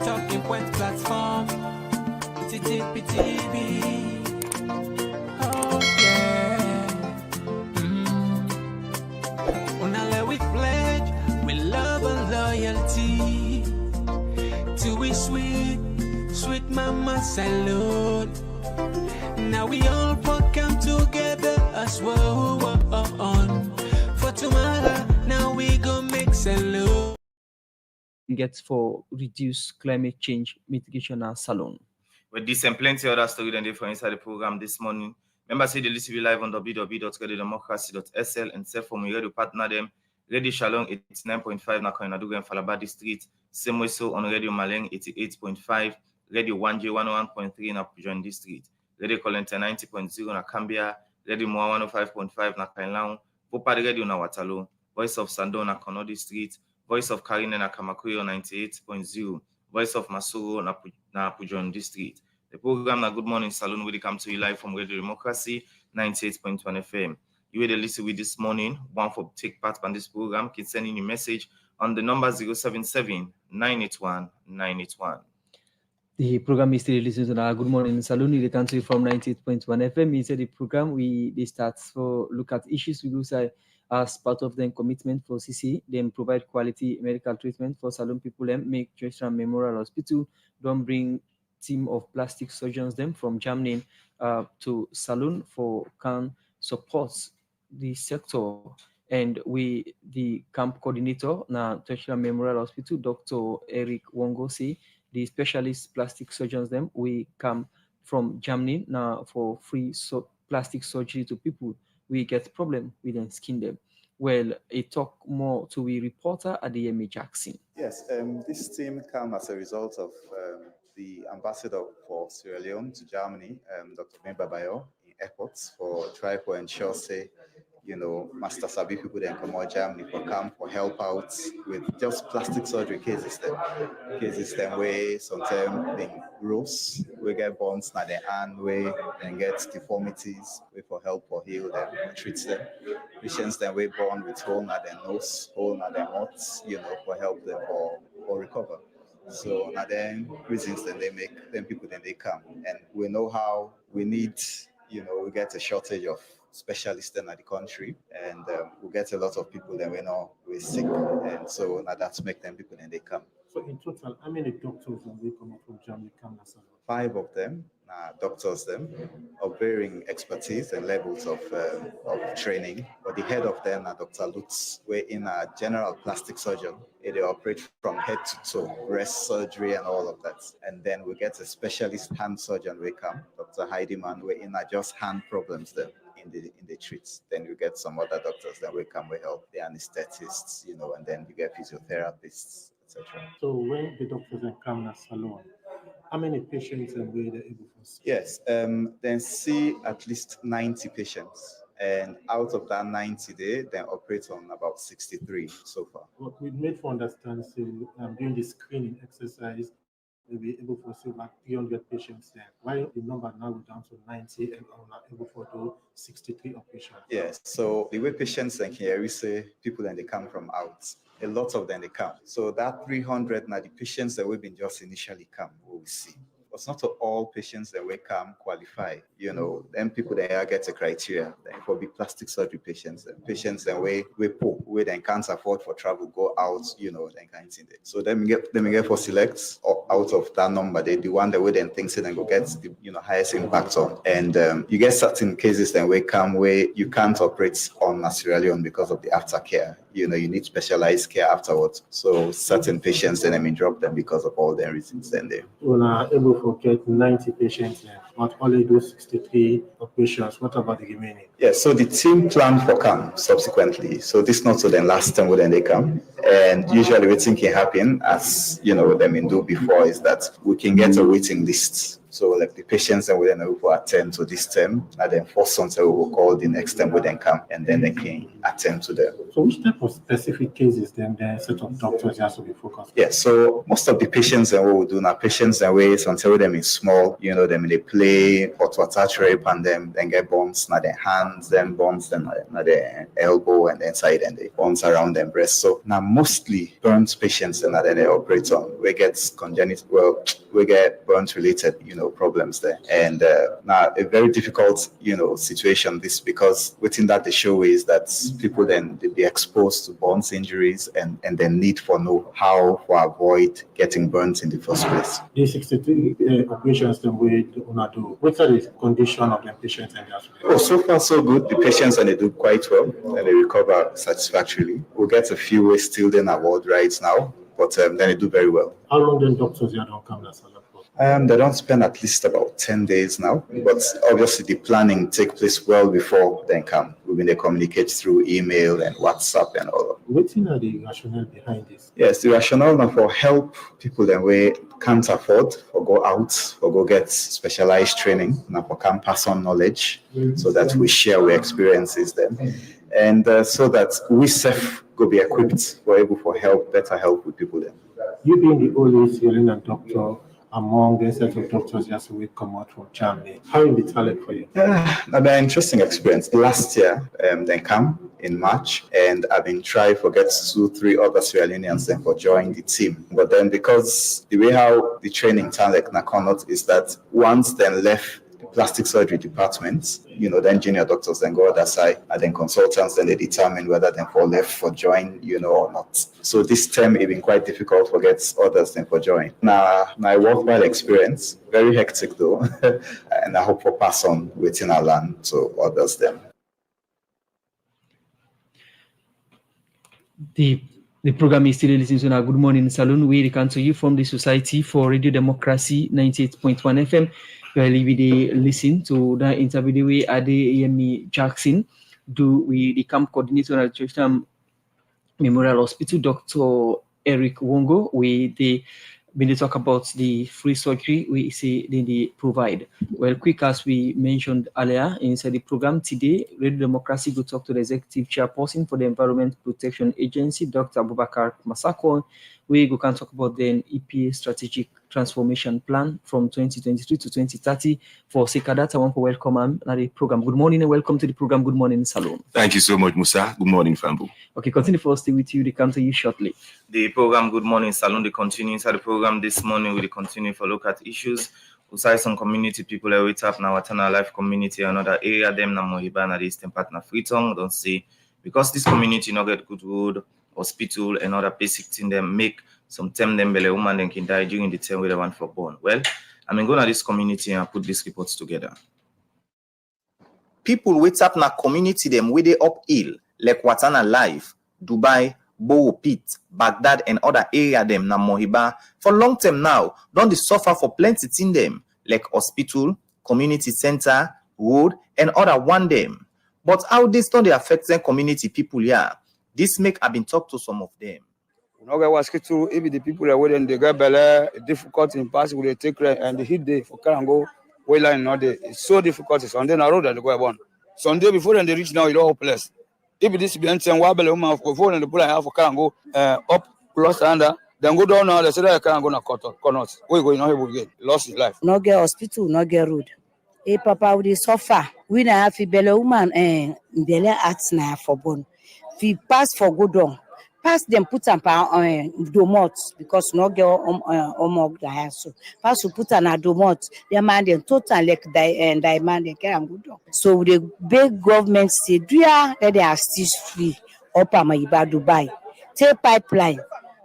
talking point platform. TTPTV. Oh yeah. Unale we pledge with love and loyalty to we sweet mama Salone. Now we all come together as well for tomorrow. Now we go make Salone. Gets for reduced climate change mitigation at Salone. With this and plenty other stories and for inside the program this morning. Remember, see the list live on www.radiodemocracy.sl and self from radio partner them. Radio Shalom 89.5 na Koinaduga and Falabadi Street. Same way so on Radio Maleng 88.5, Radio 1J 101.3 na Pujon District, Radio Colenta 90.0 na Cambia, Radio Moa 105.5 na Kainlaon, Popa Radio na Watalo, Voice of Sando na Konodi Street, Voice of Karine na Kamakuyo 98.0, Voice of Masuro na Pujon District. The program na Good Morning Salone will come to you live from Radio Democracy 98.1 FM. You will listen with this morning. One for take part on this program. Keep sending you message on the number 077-981-981. The program is still listening to our Good Morning Salone. We return to you from 98.1 FM. Inside the program, they start for look at issues we do say as part of their commitment for CC. Then provide quality medical treatment for Salone people and make Joshua Memorial Hospital. Don't bring team of plastic surgeons them from Germany to Salone for can support the sector. And we, the camp coordinator na Joshua Memorial Hospital, Dr. Eric Wongosi, the specialist plastic surgeons them, we come from Germany now for free plastic surgery to people we get problem with them skin them. Well, I talk more to a reporter at the MA Jackson. Yes, this team came as a result of the ambassador for Sierra Leone to Germany, Dr. Bayo, in airports for try to ensure, say, Master Sabi people then come out Germany for camp for help out with just plastic surgery cases them where sometimes they rose, we get burns na their hand way and get deformities, we for help for heal them, treat them. Patients then we born with hole na their nose, hole na their mouths, for help them for recover. So now then reasons then they make them people then they come. And we know how we need, we get a shortage of specialists in the country, and we get a lot of people that we know we're sick, and so now that's make them people and they come. So in total, how many doctors when they come from Germany come? 5 of them, doctors them, of varying expertise and levels of training. But the head of them, Dr. Lutz, we're in a general plastic surgeon. They operate from head to toe, breast surgery and all of that. And then we get a specialist hand surgeon, we come, Dr. Heidemann, we're in just hand problems there. In the treats. Then you get some other doctors that will come, we help the anesthetists, and then you get physiotherapists, etc. So when the doctors then come to Salone, how many patients and were they able to see? Yes, then see at least 90 patients. And out of that 90 they operate on about 63 so far. What we made for understand, so during the screening exercise, we'll be able to see about 300 patients there. Why the number now go down to 90 and are not able to do 63 operations? Yes, so the way patients and here we say people and they come from out. A lot of them they come. So that 300 now the patients that we've been just initially come, we will see. But not all patients that we come qualify. Then people that get a criteria. Then for big plastic surgery patients that we poor, we then can't afford for travel, go out, then kind of thing. So then we get for select or out of that number, the one that we then think then go get the highest impact on. And you get certain cases that we come where you can't operate on Sierra Leone because of the aftercare. You need specialized care afterwards. So certain patients then drop them because of all their reasons. Then they are able to get 90 patients there, but only do 63 operations. What about the remaining? Yes, so the team planned for come subsequently. So this not so then last time when they come. And usually what can happen, as them do before, is that we can get a waiting list. So like the patients that we then will attend to this term, and then for some we will call the next term we then come and then they can attend to them. So which type of specific cases then the set of doctors has to be focused on? Yeah, so most of the patients and what we do now, patients and ways until them is small, them in they play hot water rape and them then get burns now their hands, then burns them now their elbow and then side and they burns around their breast. So now mostly burns patients and then they operate on we get congenital we get burns related problems there. And now a very difficult situation this because within that the show is that people then they be exposed to burns injuries and then need for know how to avoid getting burnt in the first place. These 63 operations then we do. What are the condition of the patients and the so far so good. The patients and they do quite well and they recover satisfactorily. We'll get a few ways still in our ward right now, but then they do very well. How long then doctors here don't come to Salone? They don't spend at least about 10 days now, but obviously the planning takes place well before they come. They communicate through email and WhatsApp and all of that. What are the rationale behind this? Yes, the rationale now for help people that we can't afford or go out or go get specialized training now for can pass on knowledge so that we share our experiences then. And so that we self go be equipped for able for better help with people then. You being the only Syrian doctor among the set of doctors just we come out from Germany. How is the talent for you? An interesting experience. Last year, then come in March, and I've been trying to get 2-3 other Sierra Leoneans then for join the team. But then because the way how the training talent Nakonot is that once then left the plastic surgery department, then junior doctors then go other side, and then consultants then they determine whether then for left for join, or not. So this term it been quite difficult for get others then for join. Now a worthwhile experience, very hectic though, and I hope for pass on within our land to others then. The program is still listening to now. Good morning, Salone. We come to you from the Society for Radio Democracy 98.1 FM. We listen to the interview with Adeyemi Jackson, the camp coordinator at Georgetown Memorial Hospital, Dr. Eric Wongo. When they talk about the free surgery, we say they provide. Well, quick as we mentioned earlier inside the program today, Radio Democracy will talk to the executive chairperson for the Environment Protection Agency, Dr. Abubakar Masako. We can talk about the EPA strategic transformation plan from 2023 to 2030 for Sekadata. I want to welcome the program. Good morning and welcome to the program. Good morning, Salone. Thank you so much, Musa. Good morning, Fambu. Okay, continue for us. Stay with you. They come to you shortly. The program Good Morning Salone, they continue inside the program this morning. We'll continue for look at issues. We say some community people are wait up now at our life community, another area them na Mohiba na the Eastern Partner Freetown. Don't say because this community not get good road, hospital, and other basic thing them make some time them belle woman then can die during the time where they want for born. Well, I'm going to this community and put these reports together. People wait up na community them where they up ill, like Watana Life, Dubai, Bowo Pit, Baghdad, and other area them na Mohiba for long term now. Don't they suffer for plenty in them, like hospital, community center, road, and other one them. But how this don't they affect them community people here? This make I've been talk to some of them. No guy was to even the people that wouldn't they get better difficult in pass will they take and the hit day for Karango way line not day. It's so difficult. Sunday na road that they go on. Sunday before then they reach now it's all hopeless. If this be and wabble woman before then the pull I have for Karango up lost under then go down now they say that Karango na cut not we going not able to get lost his life. No get hospital, no get road. Hey papa we suffer. We na have belle woman belle arts na for born. We pass for go down. Pass them put them domot because no girl omog the house. So pass to put an domot. They man them total like diamond they can good. So the big government say, "Dear, that they are still free up Amaiba Dubai. Take pipeline.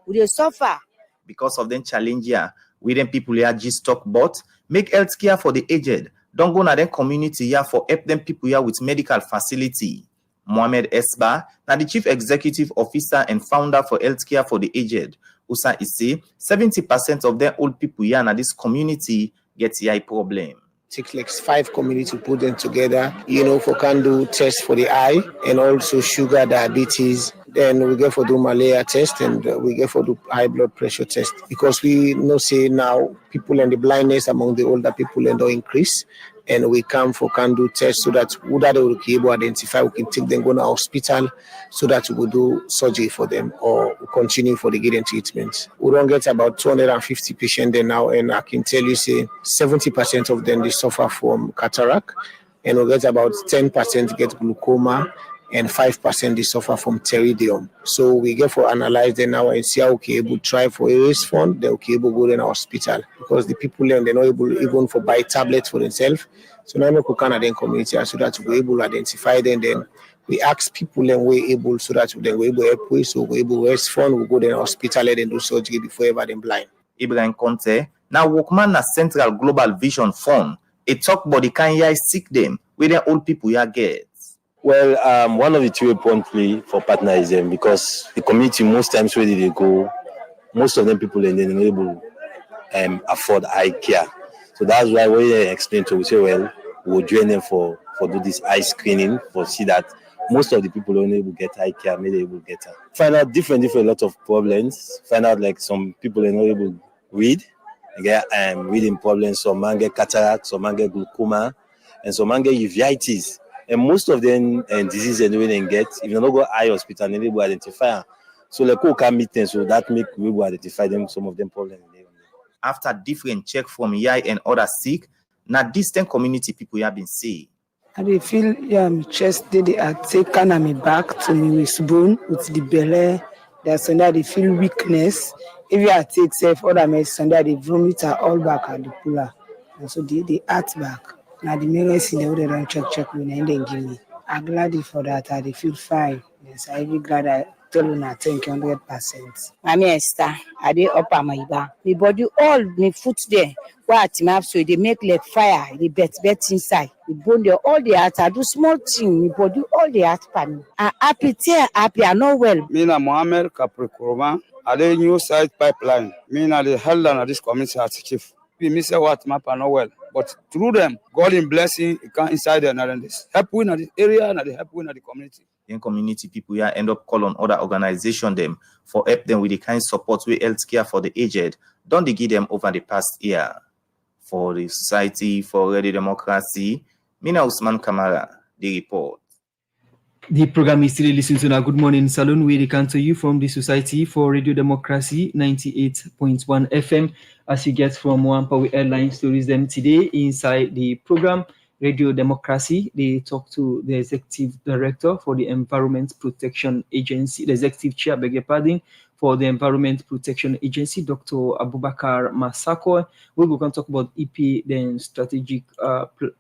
We they suffer because of them challenge here. We them people here just talk about make healthcare for the aged. Don't go na them community here for help them people here with medical facility." Mohamed Esba, now the Chief Executive Officer and Founder for Healthcare for the Aged, Usa say 70% of their old people here in this community get eye problem. Take like 5 communities, put them together, for can do tests for the eye and also sugar, diabetes, Then we get for do malaria test, and we get for do high blood pressure test, because we know say now people and the blindness among the older people and don't increase, and we come for can do tests so that we that we can able to identify, we can take them go to hospital so that we will do surgery for them or continue for the getting treatment. We don't get about 250 patients there now, and I can tell you say 70% of them they suffer from cataract, and we get about 10% get glaucoma, and 5% they suffer from pterygium. So we get for analyze them now and see how we can able try for a raise fund, then we can able go to the hospital, because the people then they're not able even for buy tablets for themselves. So now we can then community so that we're able to identify them. Then we ask people and we're able so that then we're able to help with, so we're able to raise fund, we go to the hospital and then do surgery before ever them blind. Ibrahim Conte, now workman na Central Global Vision Fund, a talk about the kind of sick them, where the old people you get. Well, one of the 2 point play for partner is them, because the community most times where they go, most of them people and they're not able afford eye care. So that's why when they explain to we say, well, we'll join them for do this eye screening for see that most of the people are unable to get eye care, maybe able to get her. Find out different lot of problems. Find out like some people are not able to read, get reading problems. Some man get cataract, some man get glaucoma, and some man get uveitis. And most of them diseases and when they get, if you don't go eye hospital, they will identify. So like who can meet them, so that make we will identify them some of them problems. After different check from eye and other sick, now distant community people have been saying. I dey feel chest they take kind of me back to me with bone with the belly. There's Sunday they feel weakness. If you are take self other medicine, Sunday they vomit are all back at the puller. And so they act back. Now the medicine they don't check me and then give me. I'm glad for that. I dey feel fine. Yes, I be glad I tell you now, thank you 100%. Mami Esther, I dey up on my back. My body, all my foot there. What map so they make like fire, they bet inside. The bone there, all the heart. I do small thing, my body, all the heart pan. I happy, I know well. Me na Mohammed Capricorn, I dey new site pipeline. Me na the held on this community as chief. We miss what map I know well. But through them, God in blessing, it can inside there and this help win at the area and the help win at the community. In community people here end up call on other organization them for help them with the kind of support with healthcare for the aged. Don't they give them over the past year? For the Society for Radio Democracy, Mina Usman Kamara, the report. The program is still listening to now. Good morning, Salone. We come to you from the Society for Radio Democracy, 98.1 FM. As you get from one Power Airline Stories, them today inside the program Radio Democracy, they talk to the executive director for the Environment Protection Agency, the executive chair, beg your pardon, for the Environment Protection Agency, Dr. Abubakar Masako. We will talk about EP, then strategic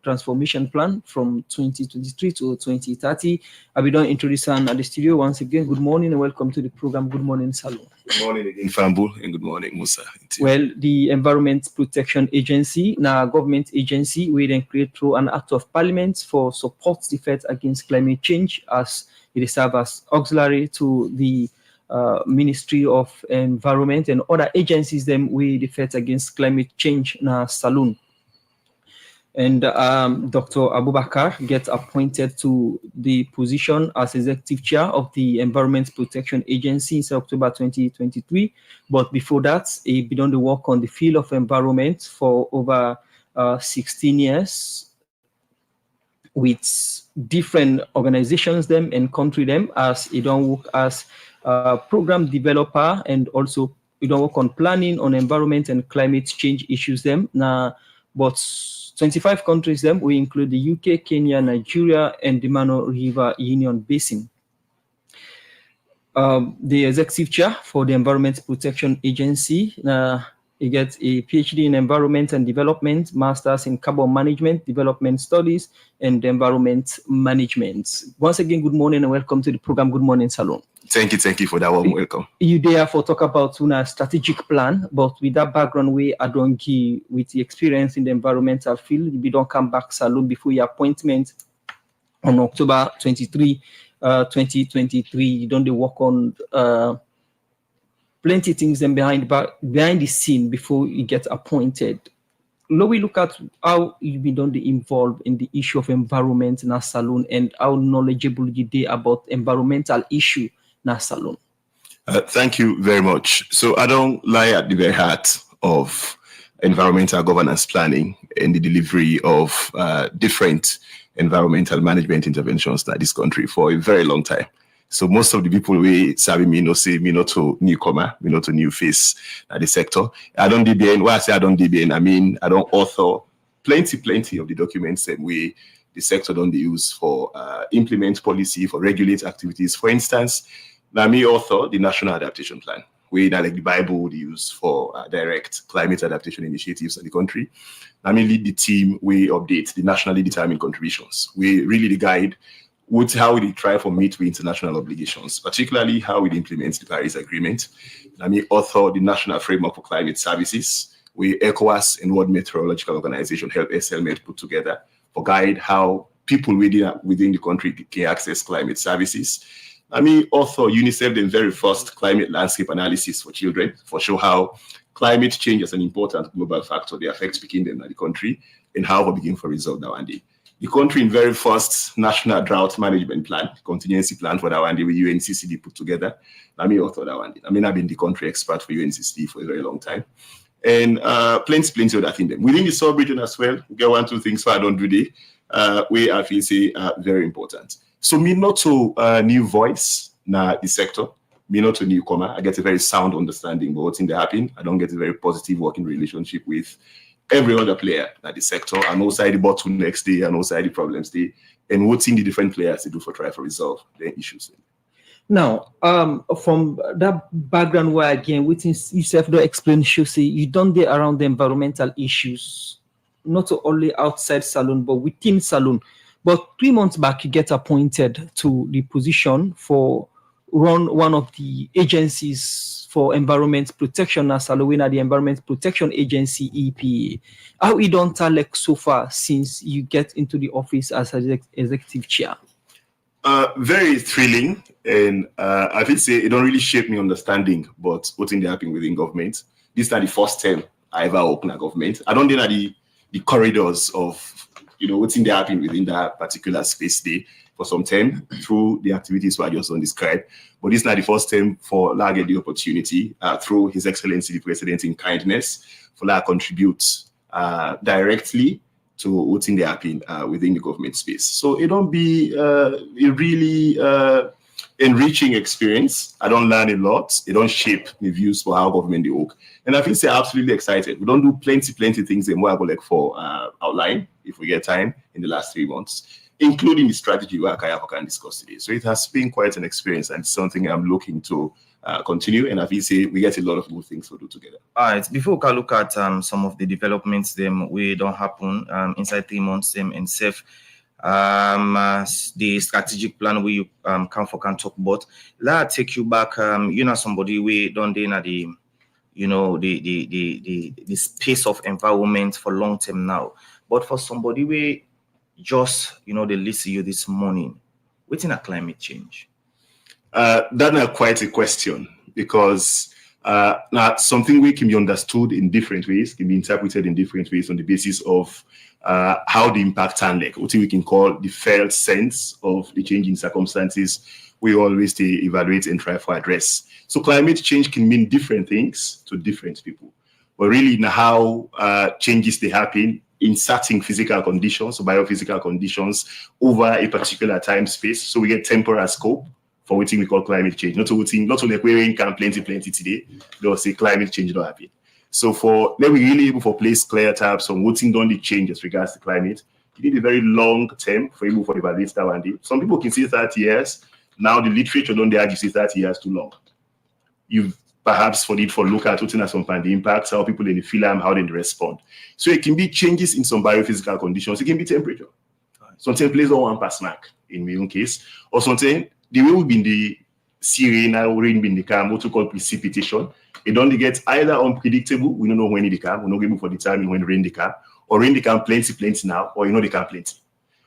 transformation plan from 2023 to 2030. I will don't introduce her at the studio once again. Good morning and welcome to the program. Good morning, Salone. Good morning again, Fambu, and good morning, Musa. Well, the Environment Protection Agency, now government agency, we then create through an act of parliament for support the fight against climate change, as it serves as auxiliary to the Ministry of Environment and other agencies them we defend against climate change na Salone. And Dr. Abubakar gets appointed to the position as executive chair of the Environment Protection Agency in October 2023. But before that, he been on the work on the field of environment for over 16 years with different organizations them and country them, as he don't work as program developer, and also we don't work on planning on environment and climate change issues them now. But 25 countries them we include the UK, Kenya, Nigeria, and the Mano River Union Basin. The executive chair for the Environment Protection Agency, he gets a PhD in environment and development, masters in carbon management, development studies, and environment management. Once again, good morning and welcome to the program. Good morning, Salone. Thank you for that warm welcome. You therefore talk about a strategic plan, but with that background, we are doing with the experience in the environmental field. We don't come back, Salone, before your appointment on October 23, 2023. You don't work on plenty things then behind the scene before you get appointed. Now we look at how you've been involved in the issue of environment in our Salone and how knowledgeable you are about environmental issue na Salone. Thank you very much. So I don't lie at the very heart of environmental governance planning and the delivery of different environmental management interventions in this country for a very long time. So most of the people we serving me no say me not to newcomer, me not to new face at the sector. I don't DBN. Why I say I don't DBN, I mean I don't author plenty of the documents that we the sector don't use for implement policy, for regulate activities. For instance, now me author the National Adaptation Plan. We like the Bible would use for direct climate adaptation initiatives in the country. I mean lead the team, we update the nationally determined contributions. We really the guide with how we try for meet with international obligations, particularly how we implement the Paris Agreement. I mean author the National Framework for Climate Services. We ECOWAS and World Meteorological Organization help SLMet put together for guide how people within the country can access climate services. I mean, author UNICEF, the very first climate landscape analysis for children, for show how climate change is an important global factor. They affect speaking them in the country and how we begin for result now and day. The country in very first national drought management plan, contingency plan for that one day with UNCCD put together. I mean, author that one day. I mean, I've been the country expert for UNCCD for a very long time. And plenty of that in them. Within the sub-region as well, we get 1, 2 things so I don't do the we I feel say are very important. So me not to new voice na the sector, me not a newcomer. I get a very sound understanding about what's in the happen. I don't get a very positive working relationship with every other player at the sector. I know side the bottlenecks day, I know side the problems day, and what's in the different players to do for try for resolve the issues. Now, from that background where again, within yourself don't explain, you don't get around the environmental issues, not only outside Salone, but within Salone. But 3 months back, you get appointed to the position for run one of the agencies for environment protection as Salone, the Environment Protection Agency, EPA. How you don't tell like so far since you get into the office as executive chair? Very thrilling, and I think say it don't really shape me understanding, but what's in the happening within government. This is not the first time I ever open a government. I don't know the corridors of what's in the happening within that particular space day for some time through the activities I just described. But this is not the first time for La get the opportunity through His Excellency the President in kindness for La contribute directly to what's in the happening within the government space. So it don't be a really enriching experience. I don't learn a lot. It don't shape the views for how government they work. And I feel say absolutely excited. We don't do plenty things and more I go like for outline if we get time in the last 3 months, including the strategy where I can discuss today. So it has been quite an experience and something I'm looking to continue. And I feel say we get a lot of good things to do together. All right. Before we can look at some of the developments them we don't happen inside 3 months and safe. The strategic plan we can talk about. Let's take you back. Somebody we don't in the the space of environment for long term now. But for somebody we just they listen to you this morning, what's in a climate change? That's not quite a question because now something we can be understood in different ways, can be interpreted in different ways on the basis of how the impact and like what we can call the felt sense of the changing circumstances we always evaluate and try to address. So climate change can mean different things to different people, but really now how changes they happen in certain physical conditions, so biophysical conditions over a particular time space. So we get temporal scope for what we call climate change. Not only wearing can plenty today, they'll say climate change don't happen. So for then we really able to place clear tabs on what's in the change as regards to climate. You need a very long term for able to evaluate that one day. Some people can see 30 years. Now the literature don't argue say 30 years too long. You've perhaps for look at what's in some the impacts, how people in the film, how they respond. So it can be changes in some biophysical conditions. It can be temperature. Something plays on one pass mark in my own case, or something the way we've been the sea rain or rain been the calm, what we call precipitation. It only gets either unpredictable, we don't know when it come, we're not able to determine when rain they come, or rain they come plenty now, or they come plenty.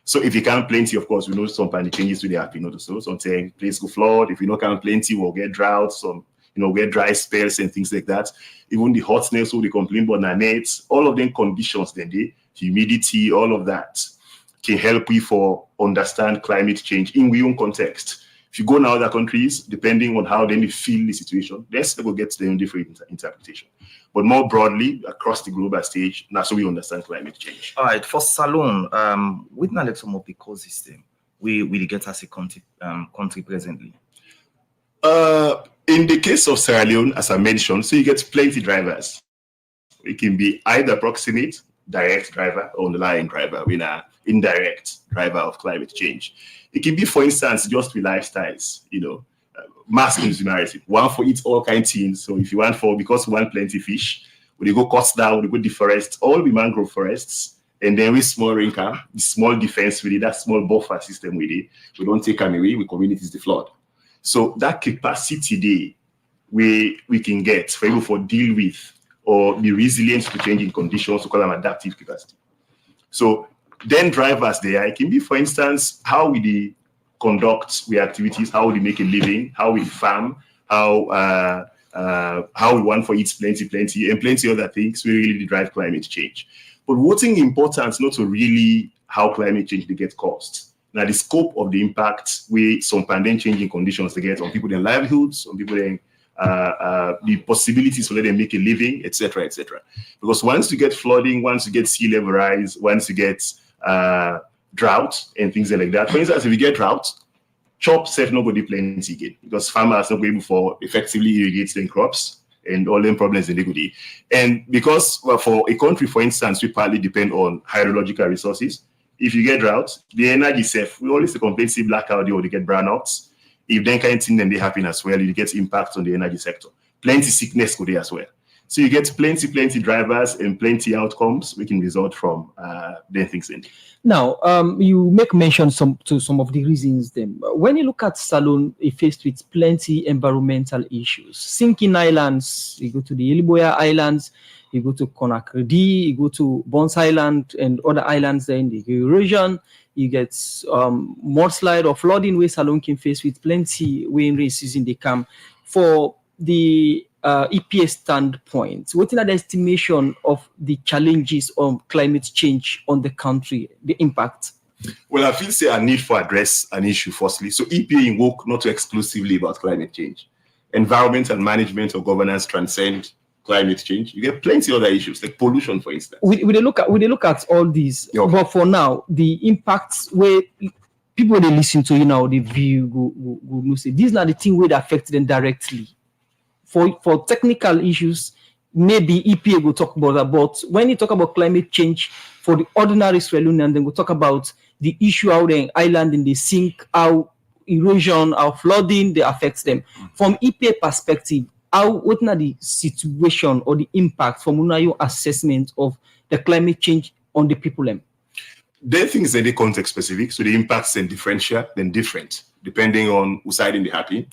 So if you can plenty, of course, we know some changes to the happen. So something place go flood. If you don't can plenty, we'll get drought, some get dry spells and things like that. Even the hotness, who they complain about nets, all of them conditions, then the humidity, all of that can help you for understand climate change in your own context. If you go in other countries, depending on how they feel the situation, they will get their own different interpretation. But more broadly, across the global stage, that's how we understand climate change. All right, for Salone, with like some of the causes we get as a country presently. In the case of Sierra Leone, as I mentioned, so you get plenty drivers. It can be either proximate, direct driver, or underlying driver, with an indirect driver of climate change. It can be, for instance, just with lifestyles, mass consumerism. One for eat all kinds of things. So if you want because we want plenty fish, when you go cut down, we go deforest all the mangrove forests, and then with small raincar, the small defense with it, that small buffer system with it, we don't take them away, we communities the flood. So that capacity we can get for able to deal with or be resilient to changing conditions, to call them adaptive capacity. So then drivers there, it can be, for instance, how we conduct we activities, how we make a living, how we farm, how we want for eat plenty, and plenty other things. We really drive climate change. But what's important not to really how climate change they get caused. Now, the scope of the impact with some pandemic changing conditions they get on people, their livelihoods, on people, the possibilities for let them make a living, etc., etc. Because once you get flooding, once you get sea level rise, once you get drought and things like that. For instance, if you get drought, chop safe nobody plenty again because farmers not able for effectively irrigate their crops and all them problems in the good. And because for a country, for instance, we partly depend on hydrological resources. If you get drought, the energy safe, we always complain, see blackout or they get brownouts. If then kind of thing, then they happen as well, it gets impact on the energy sector. Plenty sickness go there as well. So you get plenty drivers and plenty outcomes we can result from then things in. Now, you make mention to some of the reasons then. When you look at Salone, it faced with plenty environmental issues. Sinking islands, you go to the Iliboya Islands, you go to Conakry, you go to Bones Island and other islands there in the region. You get mudslide or flooding where Salone can face with plenty rain races in the camp. For the EPA standpoint, what is the estimation of the challenges of climate change on the country, the impact? Well, I feel say a need for address an issue firstly. So EPA invoke not exclusively about climate change. Environment and management or governance transcend climate change. You get plenty of other issues like pollution, for instance. We look at all these, okay. But for now, the impacts where people they listen to the view go say these are the things where they affect them directly. For technical issues, maybe EPA will talk about that. But when you talk about climate change for the ordinary Sierra Leonean, then we'll talk about the issue out there in island in the sink, how erosion, how flooding they affect them. From EPA perspective, what are the situation or the impact from your assessment of the climate change on the people? There are things that they context specific, so the impacts and differential, then different, depending on whose side they happy.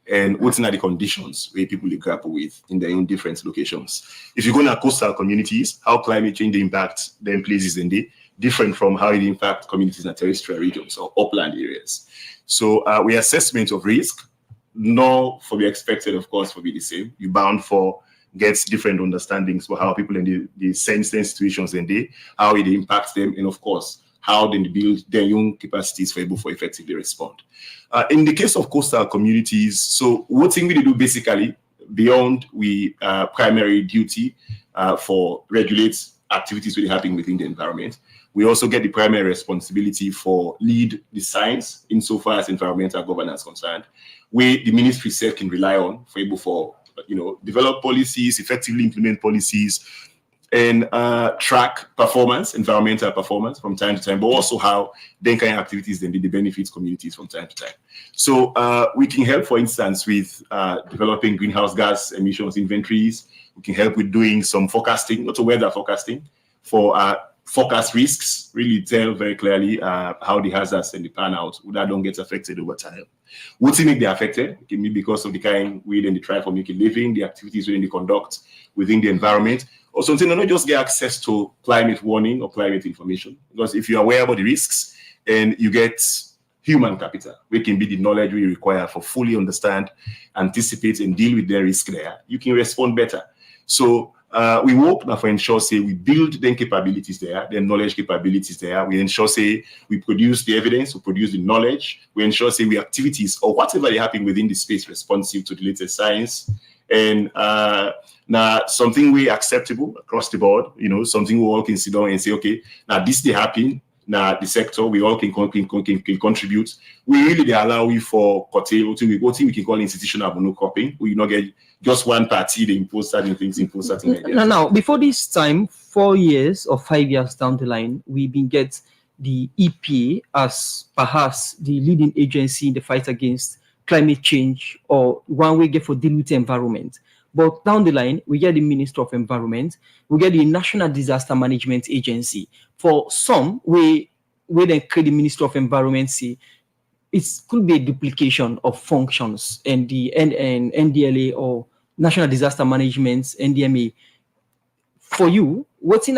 And what's in the conditions where people grapple with in their own different locations. If you go to coastal communities, how climate change impacts them places in the different from how it impacts communities in terrestrial regions or upland areas. So we assessment of risk, no for be expected, of course, for be the same. You bound for gets different understandings for how people in the same situations in the how it impacts them, and of course how they build their own capacities for able to effectively respond. In the case of coastal communities, so what thing we do basically beyond we primary duty for regulate activities really happening within the environment, we also get the primary responsibility for lead the science insofar as environmental governance concerned, where the ministry itself can rely on for able for develop policies, effectively implement policies, and track performance, environmental performance from time to time, but also how then kind of activities then the benefits communities from time to time. So we can help, for instance, with developing greenhouse gas emissions inventories. We can help with doing some forecasting, not weather forecasting, for forecast risks, really tell very clearly how the hazards and the pan out that don't get affected over time. What's it make they affected? It can be because of the kind we then try for making living, the activities within the conduct within the environment. Or something not just get access to climate warning or climate information. Because if you're aware about the risks and you get human capital, which can be the knowledge we require for fully understand, anticipate, and deal with the risk there, you can respond better. So we work now for ensure say we build then capabilities there, then knowledge capabilities there. We ensure say we produce the evidence, we produce the knowledge. We ensure say we activities or whatever they happen within the space responsive to the latest science. And now something we acceptable across the board, something we all can sit down and say, okay, now this they happen. Now the sector we all can contribute. We really allow we for what we can call institutional monocropping. We not get just one party they impose certain things, impose certain ideas. Now, before this time, 4 years or 5 years down the line, we been get the EPA as perhaps the leading agency in the fight against climate change, or one we get for dealing with the environment. But down the line, we get the Minister of Environment, we get the National Disaster Management Agency. For some, we then create the Minister of Environment, see, it could be a duplication of functions and the NDLA or National Disaster Management, NDMA. For you, what's in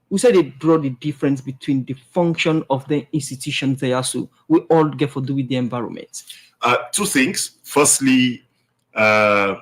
we said they draw the difference between the function of the institutions there, so we all get to do with the environment. Two things. Firstly, the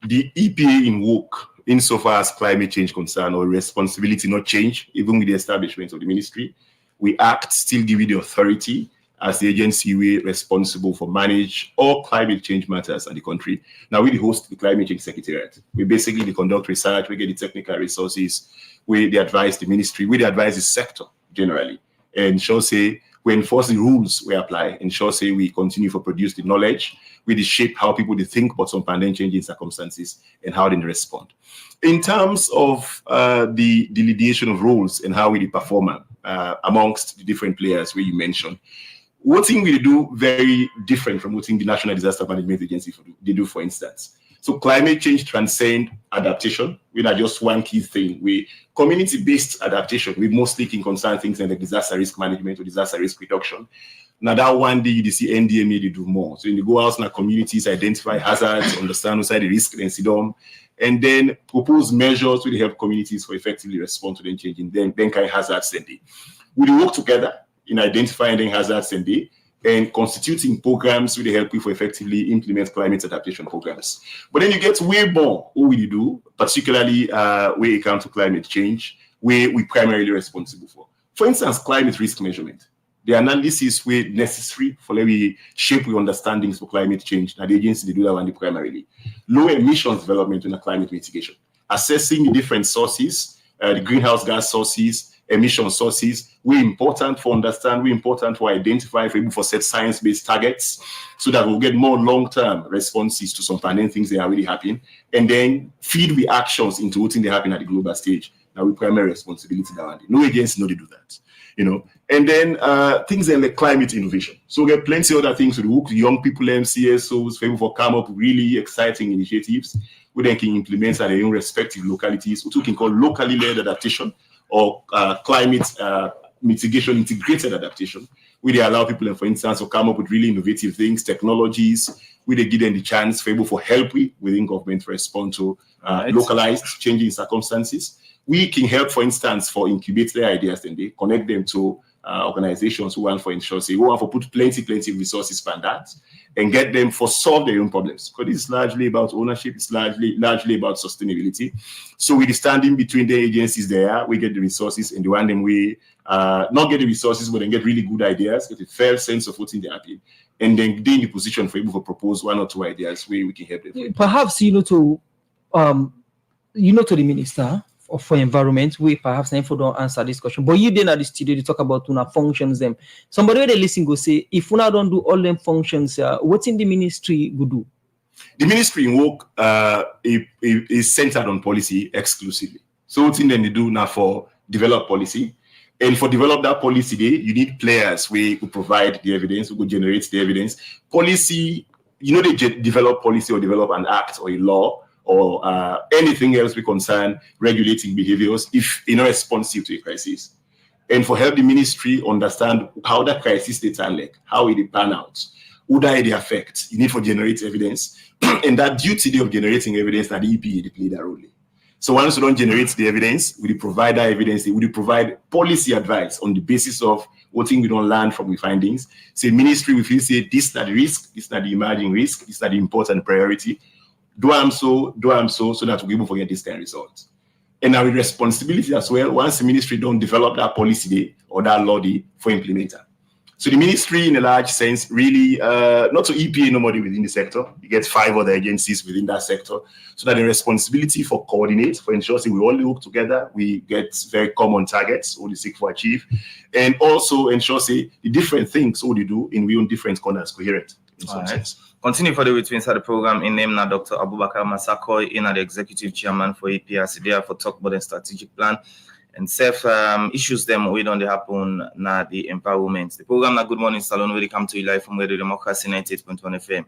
EPA in work, insofar as climate change concern or responsibility not change, even with the establishment of the ministry, we act, still give you the authority as the agency we responsible for manage all climate change matters in the country. Now we host the Climate Change Secretariat. We basically conduct research, we get the technical resources, we advise the ministry, we advise the sector generally, and shall say we enforce the rules we apply, and shall say we continue to produce the knowledge, we shape how people they think about some pandemic changing circumstances and how they respond. In terms of the delineation of roles and how we perform amongst the different players where you mentioned, what thing we do very different from what thing the National Disaster Management Agency they do, for instance. So climate change transcend adaptation. We're not just one key thing. We community-based adaptation. We mostly can concern things like disaster risk management or disaster risk reduction. Now that one day you see NDMA they do more. So when you go out in the communities, identify hazards, understand inside the risk, then sit down, and then propose measures to help communities to effectively respond to the changing then kind of hazards and they. We work together in identifying the hazards and constituting programs to help people effectively implement climate adaptation programs. But then you get way more what we do, particularly where it comes to climate change, where we primarily responsible for. For instance, climate risk measurement. The analysis were necessary for we shape our understandings for climate change. Now the agency they do that one primarily. Low emissions development in climate mitigation. Assessing the different sources, the greenhouse gas sources, emission sources, we're important for understand, we're important for identify, for set science-based targets so that we'll get more long-term responses to some pandemic things that are really happening, and then feed the actions into what things they happen at the global stage. Now we primary responsibility that no agency know they do that. And then things like climate innovation. So we get plenty of other things to do. Young people, MCSOs, people for come up with really exciting initiatives we then can implement at their own respective localities, which we can call locally led adaptation or climate mitigation integrated adaptation, where they allow people, for instance, to come up with really innovative things, technologies, where they give them the chance for able for help within government to respond to localized changing circumstances. We can help, for instance, for incubate their ideas, and they connect them to organizations who want for ensure, say, who want to put plenty resources for that and get them for solve their own problems. Because it's largely about ownership, it's largely about sustainability. So we stand in between the agencies there, we get the resources, and the one them we not get the resources, but then get really good ideas, get a fair sense of what's in the happy, and then be in the position for able to propose one or two ideas where we can help them. Perhaps to the minister for environment, we perhaps never don't answer this question. But you didn't at the studio to talk about functions them. Somebody when they listen go say, if we don't do all them functions, what's in the ministry go do? The ministry in work is centered on policy exclusively. So what thing then they do now for develop policy, and for develop that policy, you need players who provide the evidence, who generate the evidence. Policy, they develop policy or develop an act or a law or anything else we concern regulating behaviors if responsive to a crisis. And for help the ministry understand how that crisis they turn like, how it pan out, who that they affect, you need for generate evidence. And that duty of generating evidence that the EPA they play that role. So once you don't generate the evidence, we provide that evidence, we provide policy advice on the basis of what thing we don't learn from the findings. Say ministry, we feel say this is not the risk, this is not the emerging risk, this is not the important priority. do am so that we're able to get this kind of results. And our responsibility as well, once the ministry don't develop that policy day or that law day for implementer. So the ministry, in a large sense, really not to EPA nobody within the sector. You get 5 other agencies within that sector, so that the responsibility for coordinate, for ensuring we all work together, we get very common targets, all we seek to achieve, and also ensure the different things all we do in we own different corners coherent in some sense. Continue for the way to inside the program. In name now Dr. Abubakar Masakoy, in the executive chairman for EPRC, there for talk about the strategic plan and self issues them we don't happen na the empowerment. The program na Good Morning Salone where they come to you live from Radio Democracy 98.1 FM.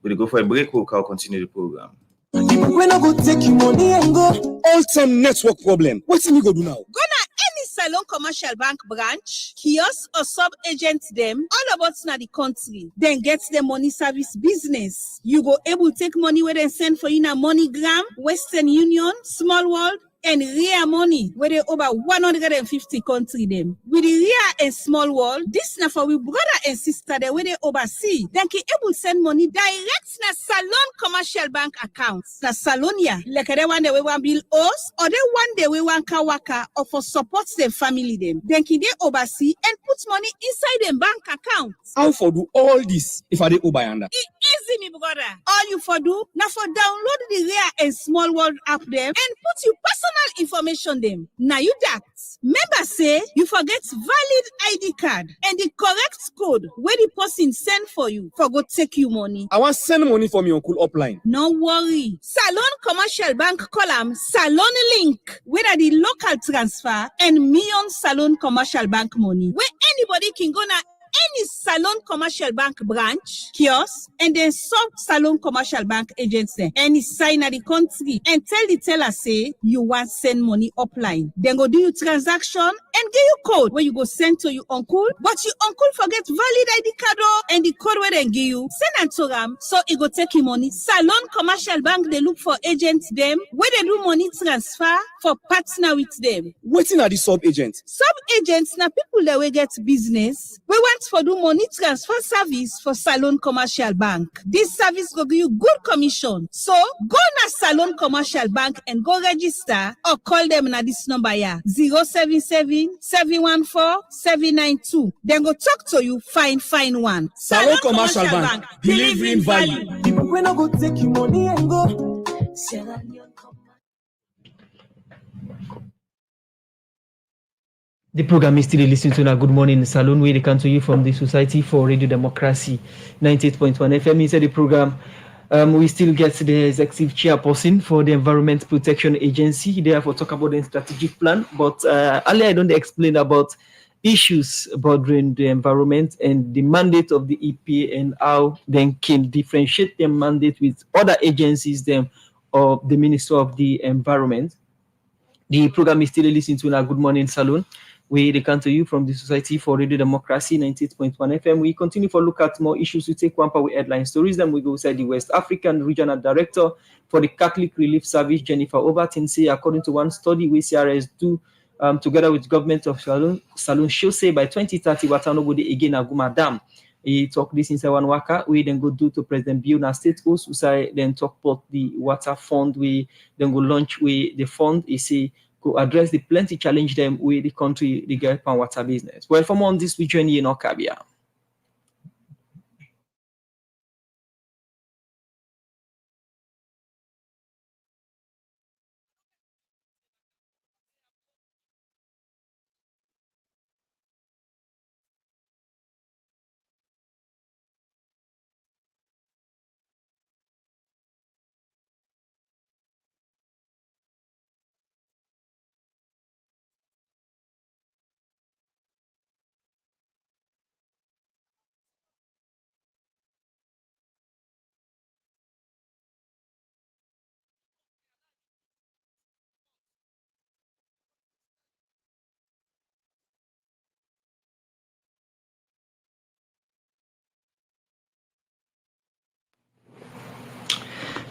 We'll go for a break, we'll continue the program. When I go take your money and go all some network problem. What's in you go do now? Go na any Salone Commercial Bank branch, kiosk or sub-agent them all about na the country. Then get the money service business. You go able take money where they send for you na MoneyGram, Western Union, Small World, and Ria Money, where they over 150 country them. With the Ria and Small World, this na for we brother and sister there where they oversee. Then can able send money direct na Salone Commercial Bank accounts. Na Salonia, like they one day we want bill us, or they one day we want kawaka or for support their family them. Then can they oversee and put money inside them bank accounts. How for do all this if I dey over yonder? Easy, me brother. All you for do, now for download the Ria and Small World app them and put your personal information them. Now you that. Member say you forget valid ID card and the correct code where the person send for you for go take you money. I want send money for me uncle upline. No worry. Salone Commercial Bank column Salone Link, whether the local transfer and million Salone Commercial Bank money, where anybody can go now. Any Salone Commercial Bank branch, kiosk, and then sub Salone Commercial Bank agents there. Any sign at the country and tell the teller say you want send money upline. Then go do your transaction and give you code where you go send to your uncle. But your uncle forget valid ID card and the code where they give you. Send and to them so it go take you money. Salone Commercial Bank they look for agents them where they do money transfer for partner with them. Waiting at the sub agent. Sub agents now people that will get business. We want for do money transfer service for Salone Commercial Bank. This service will give you good commission. So go na Salone Commercial Bank and go register or call them na this number here 077-714-792. Then go talk to you fine one. Salone Commercial Bank delivering value. When I go take your money and go. The program is still listening to a Good Morning Salone, where they come to you from the Society for Radio Democracy 98.1 FM. Inside the program, we still get the executive chairperson for the Environment Protection Agency. Therefore, talk about the strategic plan. But earlier, I don't explain about issues bothering the environment and the mandate of the EPA and how they can differentiate their mandate with other agencies them or the Minister of the Environment. The program is still listening to a Good Morning Salone. We come to you from the Society for Radio Democracy 98.1 FM. We continue to look at more issues. We take one part with headline stories. Then we go inside the West African Regional Director for the Catholic Relief Service, Jennifer Overton, say according to one study we CRS do together with government of Salone show say by 2030 Watanobodi again Aguma Dam. He talk this inside one waka. We then go do to President Bill na State House. We say then talk about the water fund. We then go launch with the fund. He say go address the plenty challenge them with the country the get pan water business. Well, for more on this, we join you in Okabia.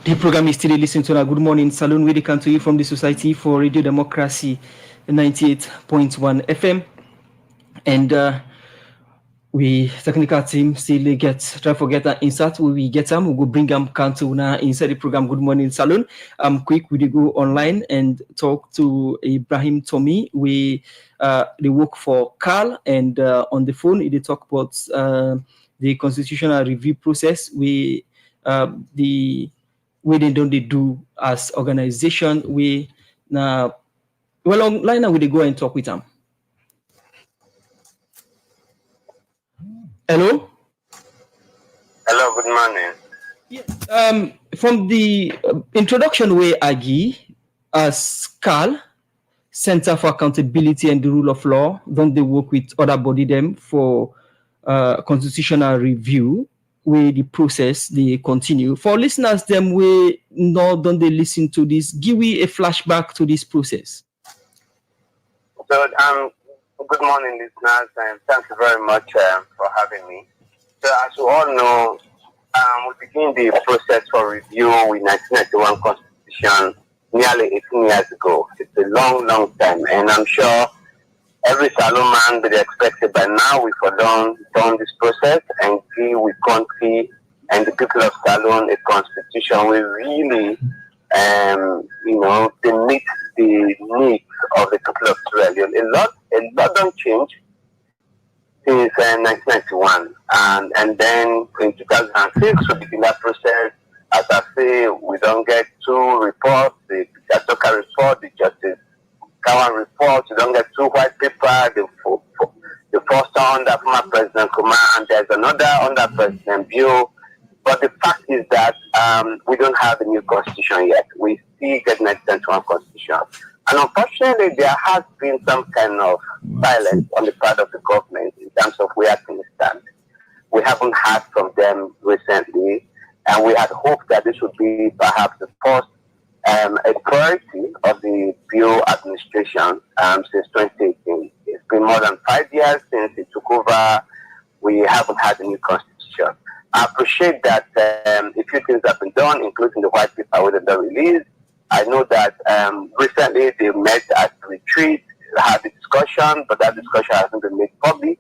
The program is still listening to a Good Morning Salone, where they come to you from the Society for Radio Democracy 98.1 FM. And we technical team still try to get an insert. We get them, we go bring them to now inside the program. Good morning, Salone. Quick, we go online and talk to Ibrahim Tommy. They work for Carl, and on the phone they talk about the constitutional review process. The way they do as organization. Online now we go and talk with them. Hello. Hello, good morning. Yes. From the introduction way, Agi, as Carl, Center for Accountability and the Rule of Law, don't they work with other body them for constitutional review, where the process they continue. For listeners, them way don't they listen to this? Give me a flashback to this process. So, good morning, listeners, and thank you very much for having me. So, as you all know, we began the process for review with 1991 Constitution nearly 18 years ago. It's a long, long time, and I'm sure every Salone man will be expected by now we've done this process and give with country and the people of Salone a constitution we really, they meet the needs of the people of Sierra Leone. A lot don't change since 1991, and then in 2006 we begin that process. As I say, we don't get two reports: the Democrac report, the Justice Kawan report. We don't get two white paper. The first under former President Komon, and there's another under President Bio. But the fact is that we don't have a new constitution yet. We still get 1991 constitution. And unfortunately, there has been some kind of silence on the part of the government in terms of where things stand. We haven't heard from them recently, and we had hoped that this would be perhaps the first a priority of the Bio administration since 2018. It's been more than 5 years since it took over. We haven't had a new constitution. I appreciate that a few things have been done, including the white paper with the release. I know that recently they met at the retreat, had a discussion, but that discussion hasn't been made public.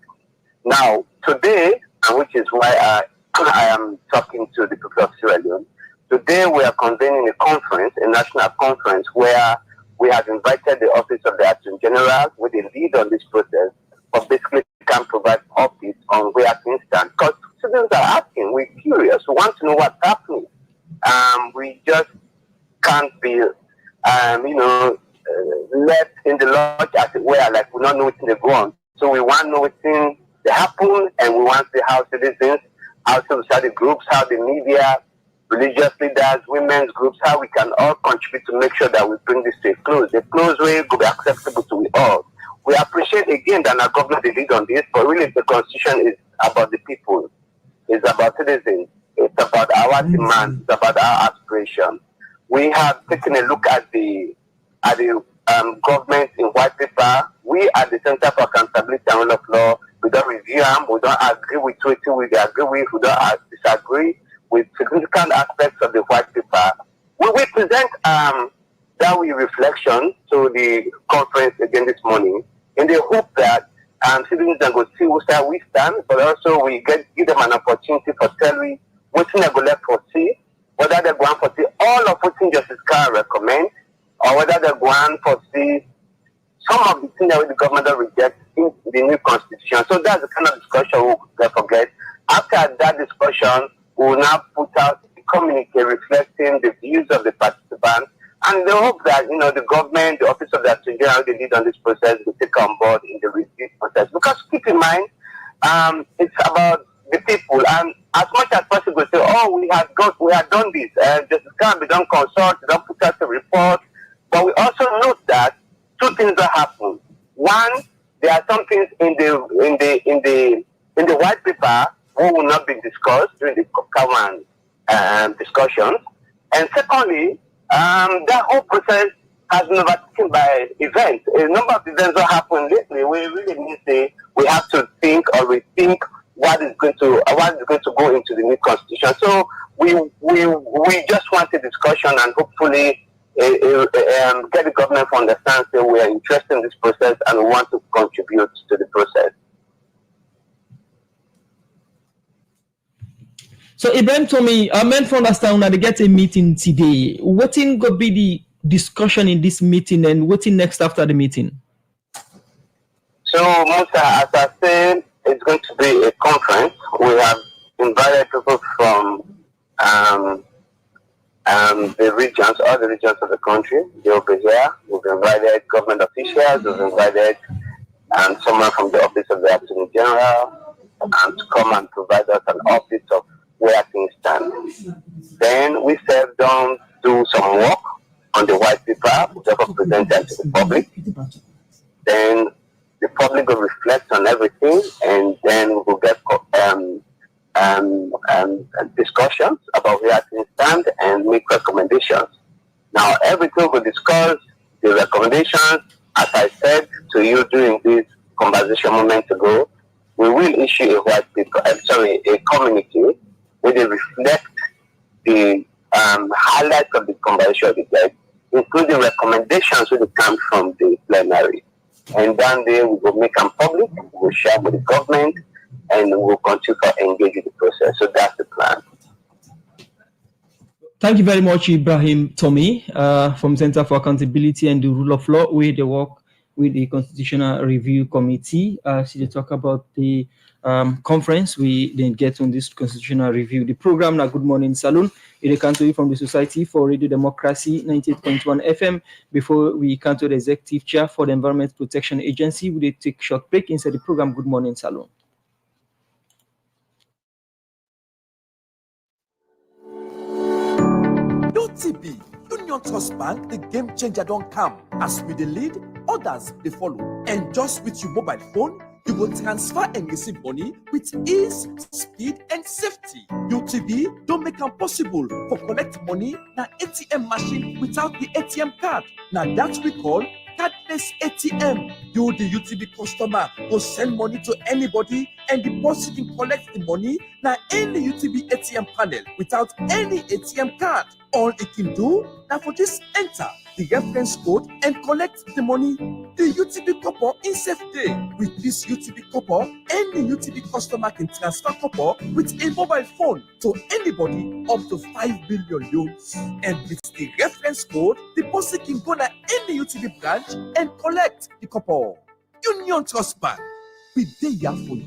Now, today, and which is why I am talking to the people of Sierra Leone, today we are convening a conference, a national conference, where we have invited the Office of the Attorney General with a lead on this process, but basically can provide updates on where things stand. Because citizens are asking, we're curious, we want to know what's happening. We just can't be, left in the lodge as it were, like we don't know what's going to go on. So we want to know what's going to happen, and we want to see how citizens, how society groups, how the media, religious leaders, women's groups, how we can all contribute to make sure that we bring this to a close way could be acceptable to all. We appreciate again that our government is lead on this, but really the constitution is about the people, it's about citizens, it's about our demands, it's about our aspirations. We have taken a look at the government in white paper. We at the Center for Accountability and Rule of Law, we don't review them, we don't agree with what we agree with, we don't disagree with significant aspects of the white paper. We will present that reflection to the conference again this morning in the hope that citizens will see where we stand, but also we give them an opportunity for telling what they go left for see, whether they're going for see all of what Justice can recommend, or whether they're going for see some of the things that the government rejects in the new constitution. So that's the kind of discussion we'll forget. After that discussion, we will now put out a communique reflecting the views of the participants, and they hope that the government, the Office of the Attorney General, the lead on this process, will take on board in the review process. Because keep in mind, it's about the people, and as much as possible, say, oh, we have done this, just can't be done consult, don't put out a report. But we also note that two things that happen. One, there are some things in the white paper who will not be discussed during the Kawan discussions. And secondly, that whole process has been overtaken by events. A number of events that happened lately. We really need to say we have to think or rethink what is going to go into the new constitution. So we just want a discussion and hopefully get the government to understand that we are interested in this process and we want to contribute to the process. So Ibrahim told me, I meant to understand that they get a meeting today. What in going to be the discussion in this meeting and what's in next after the meeting? So, Musa, as I said, it's going to be a conference. We have invited people from the regions, all the regions of the country. They'll be here. We've invited government officials. We've invited someone from the Office of the Attorney General to come and provide us an update of where things stand. Then we said, don't do some work on the white paper. We just present that to the public. Then the public will reflect on everything, and then we will get discussions about where things stand and make recommendations. Now, everything we discuss, the recommendations, as I said to you during this conversation moments ago, we will issue a white paper, a communique where they reflect the highlights of the conversation of the day, including recommendations that come from the plenary. And then we will make them public, we will share with the government, and we will continue to engage in the process. So that's the plan. Thank you very much, Ibrahim Tommy, from Center for Accountability and the Rule of Law, where they work with the Constitutional Review Committee. They talk about the conference we then get on this Constitutional Review. The program now, Good Morning Salone, it comes to you from the Society for Radio Democracy, 98.1 FM. Before we come to the Executive Chair for the Environment Protection Agency, we will take a short break inside the program, Good Morning Salone. UTB, Union Trust Bank, the game changer don't come. As we the lead, others they follow. And just with your mobile phone, you will transfer and receive money with ease, speed, and safety. UTB don't make it possible for collect money na ATM machine without the ATM card. Now that we call cardless ATM. You, the UTB customer, will send money to anybody and deposit and collect the money na any UTB ATM panel without any ATM card. All it can do now for just enter the reference code and collect the money. The UTB copper in safe day. With this UTB copper, any UTB customer can transfer copper with a mobile phone to anybody up to 5 billion loans. And with the reference code, the person can go to any UTB branch and collect the copper. Union Trust Bank, we there for you.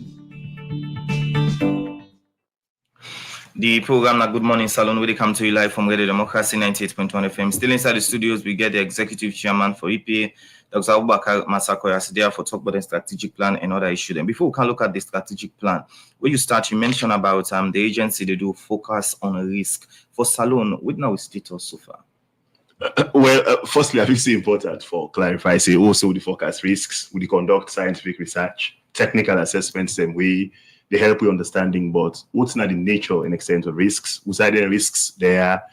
The program na Good Morning Salone, where they come to you live from Radio Democracy 98.1 FM. Still inside the studios, we get the Executive Chairman for EPA, Dr. Abubakar Masakoya, there for talk about the strategic plan and other issues. And before we can look at the strategic plan, where you start, you mentioned about the agency, they do focus on risk. For Salone, what now is status so far? Firstly, I think it's important for clarify, say also the forecast risks, we conduct scientific research, technical assessments, and they help with understanding, but what's not the nature and extent of risks, what's the risks there,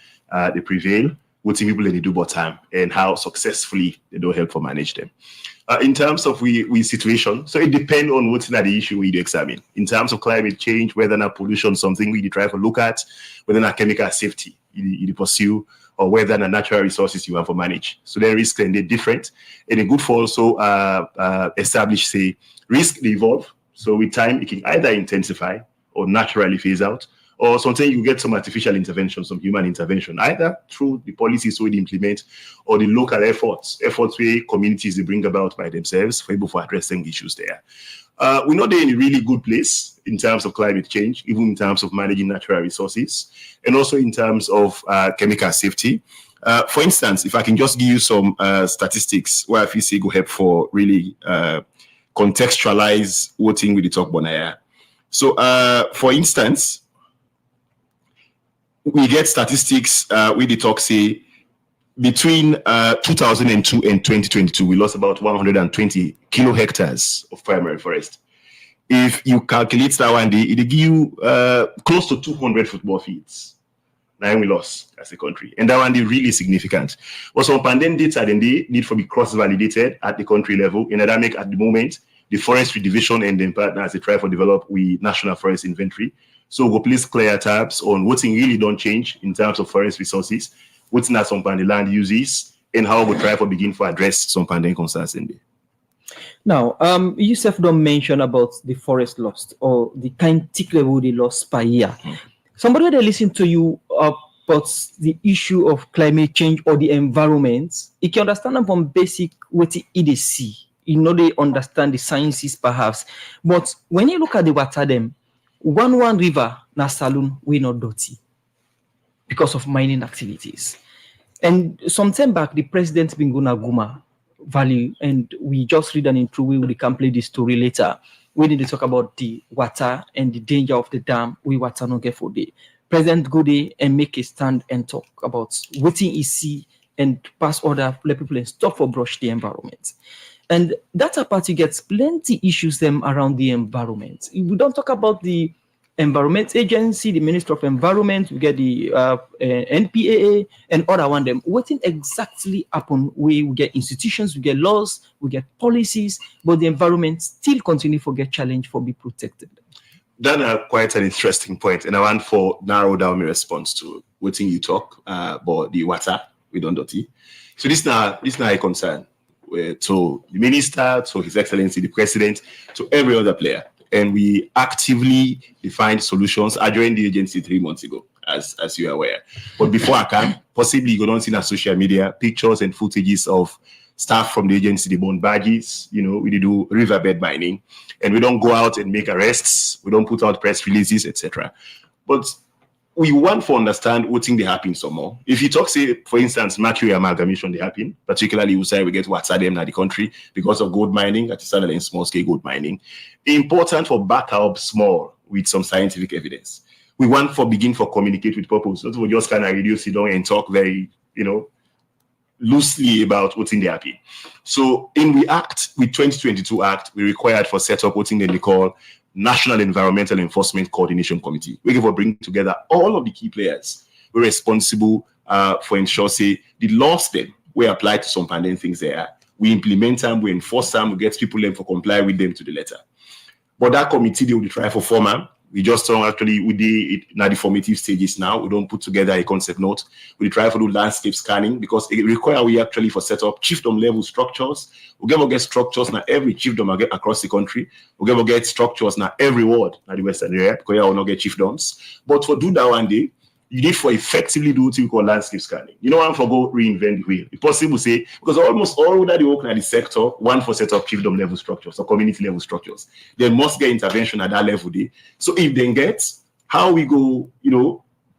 they prevail, what people they do bottom, and how successfully they don't help to manage them. In terms of we situation, so it depends on what's not the issue we do examine. In terms of climate change, whether or not pollution, something we try to look at, whether or not chemical safety you pursue, or whether or not natural resources you want to manage. So the risks and they're different. And it's good for also establish, say, risk they evolve. So with time, it can either intensify or naturally phase out, or sometimes you get some artificial intervention, some human intervention, either through the policies we implement or the local efforts where communities they bring about by themselves for able to addressing issues there. We're not in a really good place in terms of climate change, even in terms of managing natural resources, and also in terms of chemical safety. For instance, if I can just give you some statistics where I feel say go help for really contextualize what thing we talk about here. So, for instance, we get statistics we talk say between 2002 and 2022, we lost about 120 kilo hectares of primary forest. If you calculate that one day, it'll give you close to 200 football fields. Now we lost as a country. And that one is really significant. But some pandemic data then they need to be cross-validated at the country level. In that make at the moment, the forestry division and then partners they try to develop with national forest inventory. So we'll place clear tabs on what's really don't change in terms of forest resources, what's not some pandemic land uses, and how we try to begin to address some pandemic concerns in there. Now, you don't mention about the forest lost or the kind tick level they lost per year. somebody they listen to you about the issue of climate change or the environment, you can understand them from basic what it see. You know, they understand the sciences perhaps. But when you look at the water them, one river na Salone we not dirty because of mining activities. And some time back, the president been going to Guma Valley, and we just read an interview. We can play this story later. We need to talk about the water and the danger of the dam. We water no get for the president go there and make a stand and talk about what he see and pass order, let people and stop for brush the environment. And that party gets plenty issues them around the environment. We don't talk about the Environment Agency, the Minister of Environment, we get the NPAA and other one them. What exactly happen? We get institutions, we get laws, we get policies, but the environment still continue to get challenged for be protected. That's quite an interesting point, and I want to narrow down my response to what you talk about the water we don't dirty. So this now a concern to the minister, to His Excellency the President, to every other player. And we actively defined solutions. I joined the agency 3 months ago, as you are aware. But before I can, possibly you don't see on social media pictures and footages of staff from the agency, the bone badges. You know, we do riverbed mining, and we don't go out and make arrests. We don't put out press releases, etc. But we want to understand what thing they happen some more. If you talk, say, for instance, mercury amalgamation, they happen, particularly you say we get what's them in the country because of gold mining, that is in small scale gold mining. Important for back up small with some scientific evidence. We want for begin for communicate with purpose. Not for just kind of reduce it down and talk very, loosely about what's in the happen. So in we act with 2022 Act, we required for set up what they call National Environmental Enforcement Coordination Committee. We give bring together all of the key players. We're responsible for ensure say the laws then we apply to some pandemic things there. We implement them, we enforce them, we get people in for comply with them to the letter. But that committee they will try for formal. We just don't actually we did it now the formative stages now. We don't put together a concept note. We try for do landscape scanning because it require we actually for set up chiefdom level structures. We get structures now every chiefdom across the country. We get structures now every ward now the western area because you will not get chiefdoms. But for do that one day, you need for effectively do what we call landscape scanning. You know one for go reinvent the wheel. It's possible to say because almost all that the work in the sector one for set up chiefdom level structures or community level structures. They must get intervention at that level day. So if they get how we go,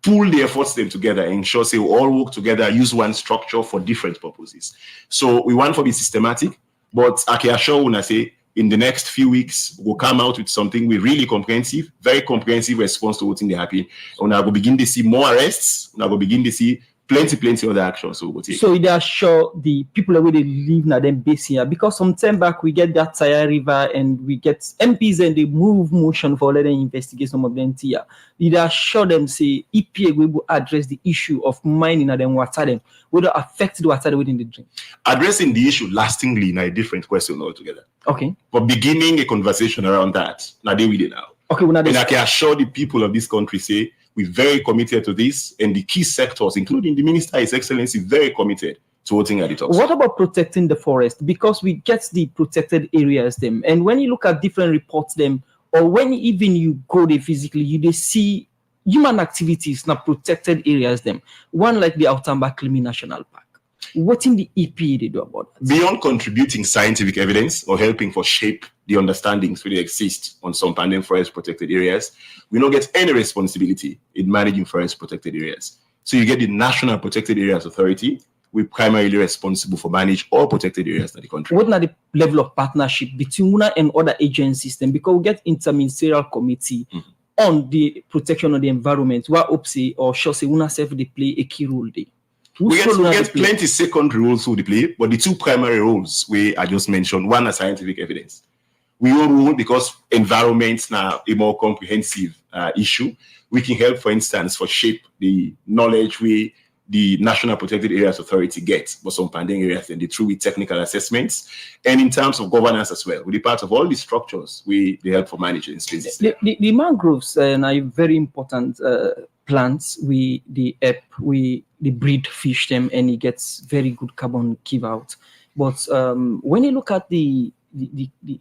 pull the efforts them together and ensure say we all work together, use one structure for different purposes. So we want to be systematic, but I can assure when I say in the next few weeks, we'll come out with something we really comprehensive, very comprehensive response to what's in the happy. And I will begin to see more arrests. And I will begin to see plenty other actions. So we'll take. So they assure the people where they live now them base here because some time back we get that Tire River and we get MPs and they move motion for letting investigate some of them here. They assure them say EPA will address the issue of mining and then water them will affect the water within the drink. Addressing the issue lastingly now a different question altogether. Okay. But beginning a conversation around that, now they will now. Okay, and I can assure the people of this country say we're very committed to this, and the key sectors, including the Minister, His Excellency, very committed to voting at the top. What about protecting the forest? Because we get the protected areas them, and when you look at different reports them, or when even you go there physically, you see human activities not protected areas them. One like the Outamba Klimi National Park. What in the EPA they do about that? Beyond contributing scientific evidence or helping for shape the understandings that exist on some pandemic forest protected areas, we don't get any responsibility in managing forest protected areas. So you get the National Protected Areas Authority. We're primarily responsible for manage all protected areas in the country. What are the level of partnership between UNA and other agencies then? Because we get interministerial committee on the protection of the environment, where OPSE or SHOSE UNA self they play a key role there. We get plenty secondary roles who they play, but the two primary roles I just mentioned, one is scientific evidence. We all rule because environment's now a more comprehensive issue. We can help, for instance, for shape the knowledge the National Protected Areas Authority gets for some pandemic areas and through technical assessments. And in terms of governance as well, we're part of all the structures they help for managing spaces. The mangroves are very important plants. The breed fish them and it gets very good carbon give out. But when you look at the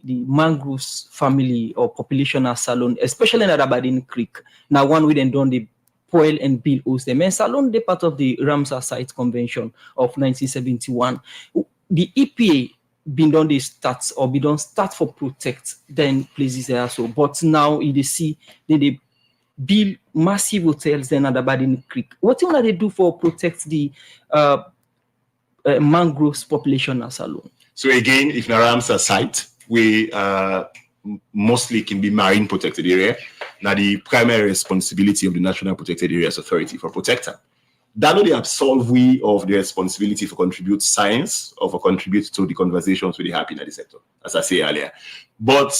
mangroves family or population at Salone, especially in Aberdeen Creek, now one we then done the spoil and build host them. And Salone, they part of the Ramsar Site Convention of 1971. The EPA been done the stats or be done start for protect then places there so, but now in the sea they build massive hotels then at the Badin Creek. What do they do for protect the mangroves population at Salone? So again, if Ramsar site, we mostly can be marine protected area. Now the primary responsibility of the National Protected Areas Authority for protector. That not the absolve we of the responsibility for contribute science or for contribute to the conversations with the happy in the sector, as I say earlier. But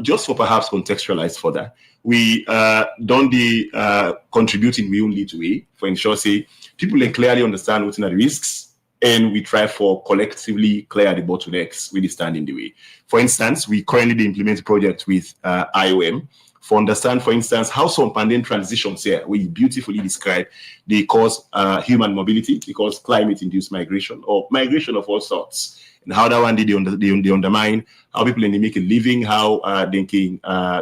just for perhaps contextualize further, we don't the contributing we only to way for ensure say people can clearly understand what are the risks, and we try for collectively clear the bottlenecks we stand in the way. For instance, we currently implement a project with IOM for understand, for instance, how some pandemic transitions here, we beautifully describe, they cause human mobility, they cause climate-induced migration or migration of all sorts, and how that one they undermine how people can make a living, how they can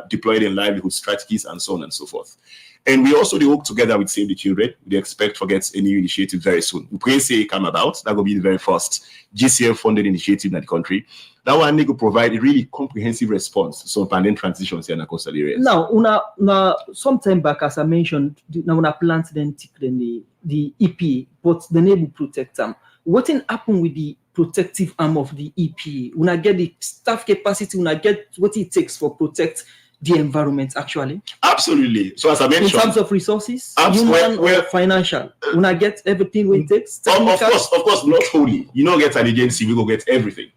deploy their livelihood strategies, and so on and so forth. And we also work together with Save the Children. We expect to get a new initiative very soon. We pray say come about. That will be the very first GCF funded initiative in the country. That one will provide a really comprehensive response to some pandemic transitions here in the coastal areas. Now, some time back, as I mentioned, now when I plant the EP, but the neighbor protect them. What will happen with the protective arm of the EP? When I get the staff capacity, when I get what it takes for protect the environment actually? Absolutely. So as I mentioned, in terms of resources, human or financial, when I get everything it takes, of course, not wholly. You don't get an agency, we go get everything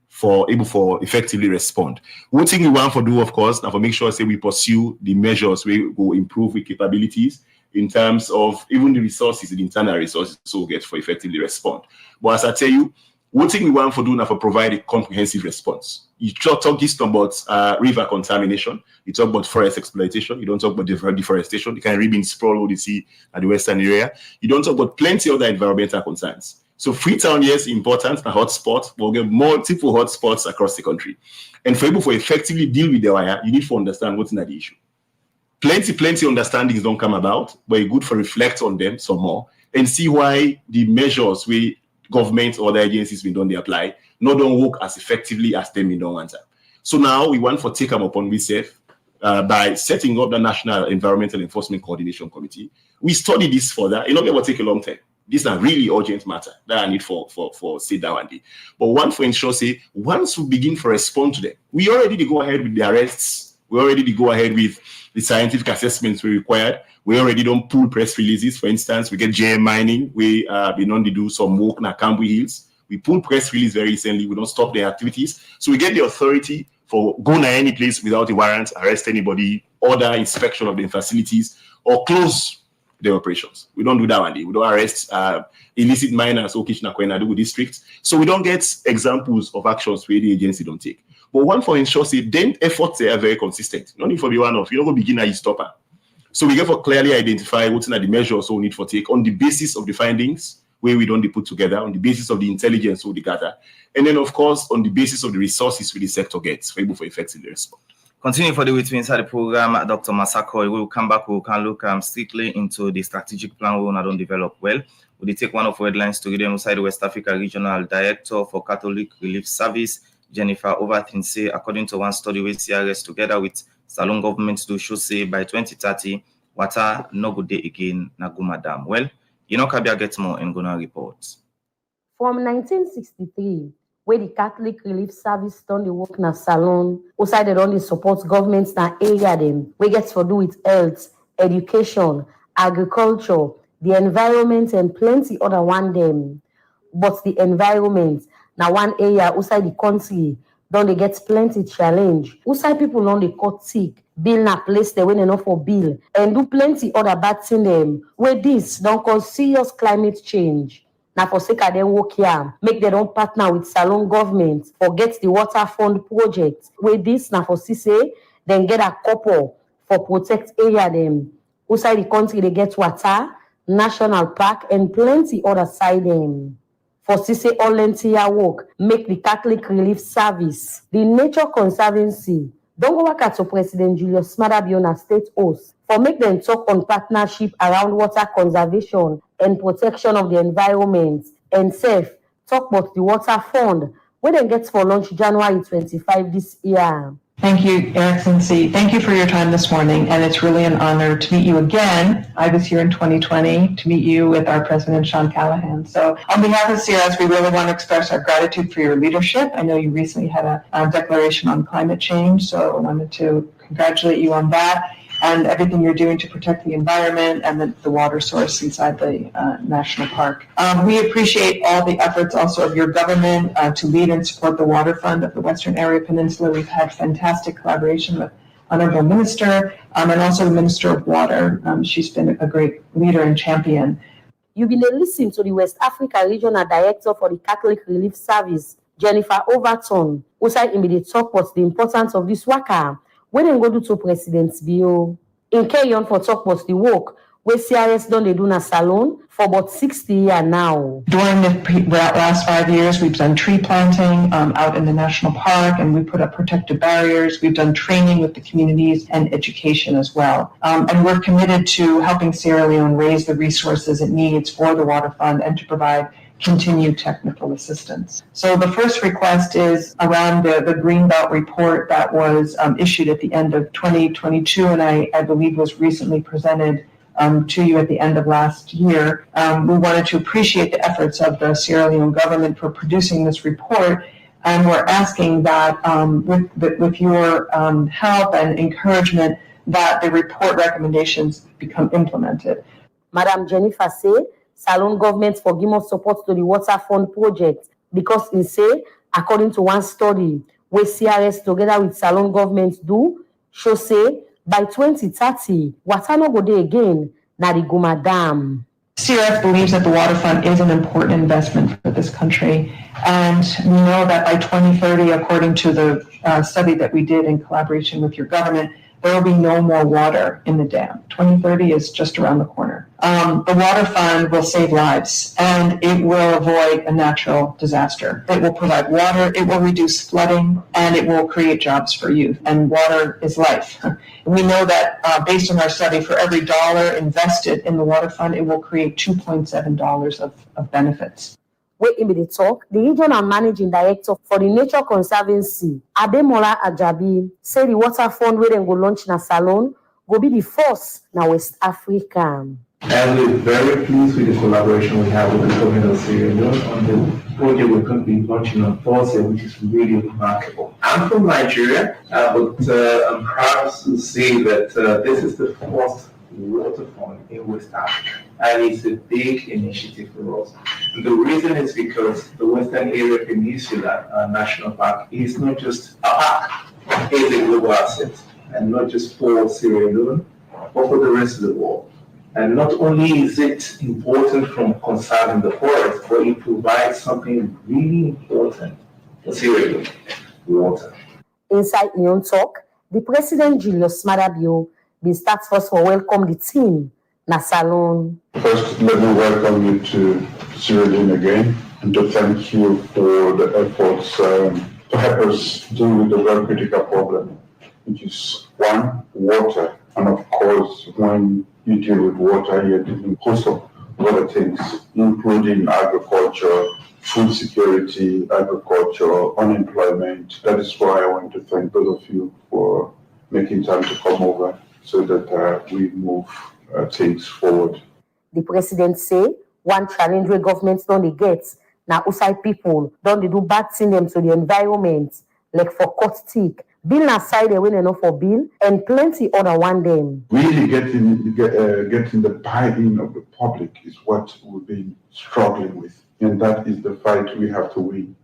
for effectively respond. One thing we want to do, of course, now for make sure say we pursue the measures we go improve with capabilities in terms of even the resources, the internal resources, so we get for effectively respond. But as I tell you, one thing we want to do now for provide a comprehensive response. You talk this about river contamination. You talk about forest exploitation. You don't talk about deforestation. You can really be in sprawl what you see at the western area. You don't talk about plenty of other environmental concerns. So Freetown, yes, important, a hotspot. We'll get multiple hotspots across the country. And for able to effectively deal with the wire, you need to understand what's in the issue. Plenty understandings don't come about, but it's good for reflect on them some more and see why the measures we government or the agencies we don't apply, not don't work as effectively as them we don't want to. So now we want to take them upon ourselves by setting up the National Environmental Enforcement Coordination Committee. We study this further. It will take a long time. This is a really urgent matter that I need for sit down one day. But one for ensure say once we begin to respond to them, we already go ahead with the arrests. We already go ahead with the scientific assessments we required. We already don't pull press releases. For instance, we get JM mining. We been on to do some work in Cambry Hills. We pull press release very recently. We don't stop their activities. So we get the authority for going to any place without a warrant, arrest anybody, order inspection of the facilities, or close the operations. We don't do that one day. We don't arrest illicit miners or Kitchener-Koinadu district. So we don't get examples of actions where the agency don't take. But one for ensure say then efforts are very consistent. No need for the one off. You don't go begin and you stop her. So we get for clearly identify what's the measures we need for take on the basis of the findings where we don't put together, on the basis of the intelligence we gather, and then of course on the basis of the resources the sector gets for able for effectively respond. Continue for the way to inside the program, Dr. Masako. We will come back. We can look strictly into the strategic plan we want to develop well. We take one of our headlines to them inside the West Africa Regional Director for Catholic Relief Service, Jennifer Overthinsey, according to one study with CRS together with Salone government do show say by 2030, water no good day again na Guma Dam. Well, Kabia gets more in Gona reports. From 1963, where the Catholic Relief Service done the work na Salone, outside they don't support governments na area them, we get to do with health, education, agriculture, the environment, and plenty other one them. But the environment, now one area outside the country, don't they get plenty challenge. Outside people don't they cut sick, bill na place they win enough for bill, and do plenty other bad thing them. Where this don't cause serious climate change. Now for sake of them work here, make they don't partner with Salone government or get the water fund project. Where this now for CC, then get a couple for protect area them. Outside the country they get water, national park, and plenty other side them. For CC all entire work, make the Catholic Relief Service, the Nature Conservancy, Don't go back to President Julius Smadabiona state host for make them talk on partnership around water conservation and protection of the environment and safe talk about the water fund where they get for launch January 25 this year. Thank you, Your Excellency. Thank you for your time this morning, and it's really an honor to meet you again. I was here in 2020 to meet you with our President, Sean Callahan. So on behalf of CRS, we really want to express our gratitude for your leadership. I know you recently had a declaration on climate change, so I wanted to congratulate you on that and everything you're doing to protect the environment and the water source inside the national park. We appreciate all the efforts also of your government to lead and support the water fund of the Western Area Peninsula. We've had fantastic collaboration with Honorable Minister and also the Minister of Water. She's been a great leader and champion. You've been listening to the West Africa Regional Director for the Catholic Relief Service, Jennifer Overton, who said in the talk about the importance of this worker when they go to President's Bio. In carry on for talk about the work where CRS done they do na Salone for about 60 years now. During the last 5 years, we've done tree planting out in the national park, and we put up protective barriers. We've done training with the communities and education as well. And we're committed to helping Sierra Leone raise the resources it needs for the water fund and to provide continued technical assistance. So the first request is around the Greenbelt report that was issued at the end of 2022, and I believe was recently presented to you at the end of last year. We wanted to appreciate the efforts of the Sierra Leone government for producing this report, and we're asking that with your help and encouragement that the report recommendations become implemented. Madam Jennifer said, Salone government for give us support to the water fund project because in say, according to one study where CRS together with Salone government do, show say by 2030, water no go there again, na the Goma Dam. CRS believes that the water fund is an important investment for this country, and we know that by 2030, according to the study that we did in collaboration with your government, there will be no more water in the dam. 2030 is just around the corner. The water fund will save lives, and it will avoid a natural disaster. It will provide water, it will reduce flooding, and it will create jobs for youth. And water is life. We know that based on our study, for every dollar invested in the water fund, it will create $2.7 of benefits. Where in the talk, the regional managing director for the Nature Conservancy, Ademola Ajabi, say the water fund where they go launch na Salone will be the first na West Africa. And we're very pleased with the collaboration we have with the government of Sierra Leone on the project we're going to be launching on Thursday, which is really remarkable. I'm from Nigeria, but I'm proud to say that this is the first water fund in West Africa, and it's a big initiative for us. And the reason is because the Western Area Peninsula National Park is not just a park, it's a global asset, and not just for Sierra Leone, but for the rest of the world. And not only is it important from conserving the forest, but it provides something really important for Sierra Leone, water. Inside Komon-Tok, the President Julius Smadabiona been start first for welcome the team na Salone. First, let me welcome you to Sierra Leone again and to thank you for the efforts to help us deal with the very critical problem, which is one, water. And of course, when you deal with water, you're dealing with a host of other things, including agriculture, food security, agriculture, unemployment. That is why I want to thank both of you for making time to come over so that we move things forward. The president say one challenge where governments don't get now outside people don't they do bad thing them to the environment like for cut stick, bill aside they win enough for bill and plenty other one them. Really getting the buy-in of the public is what we've been struggling with, and that is the fight we have to win.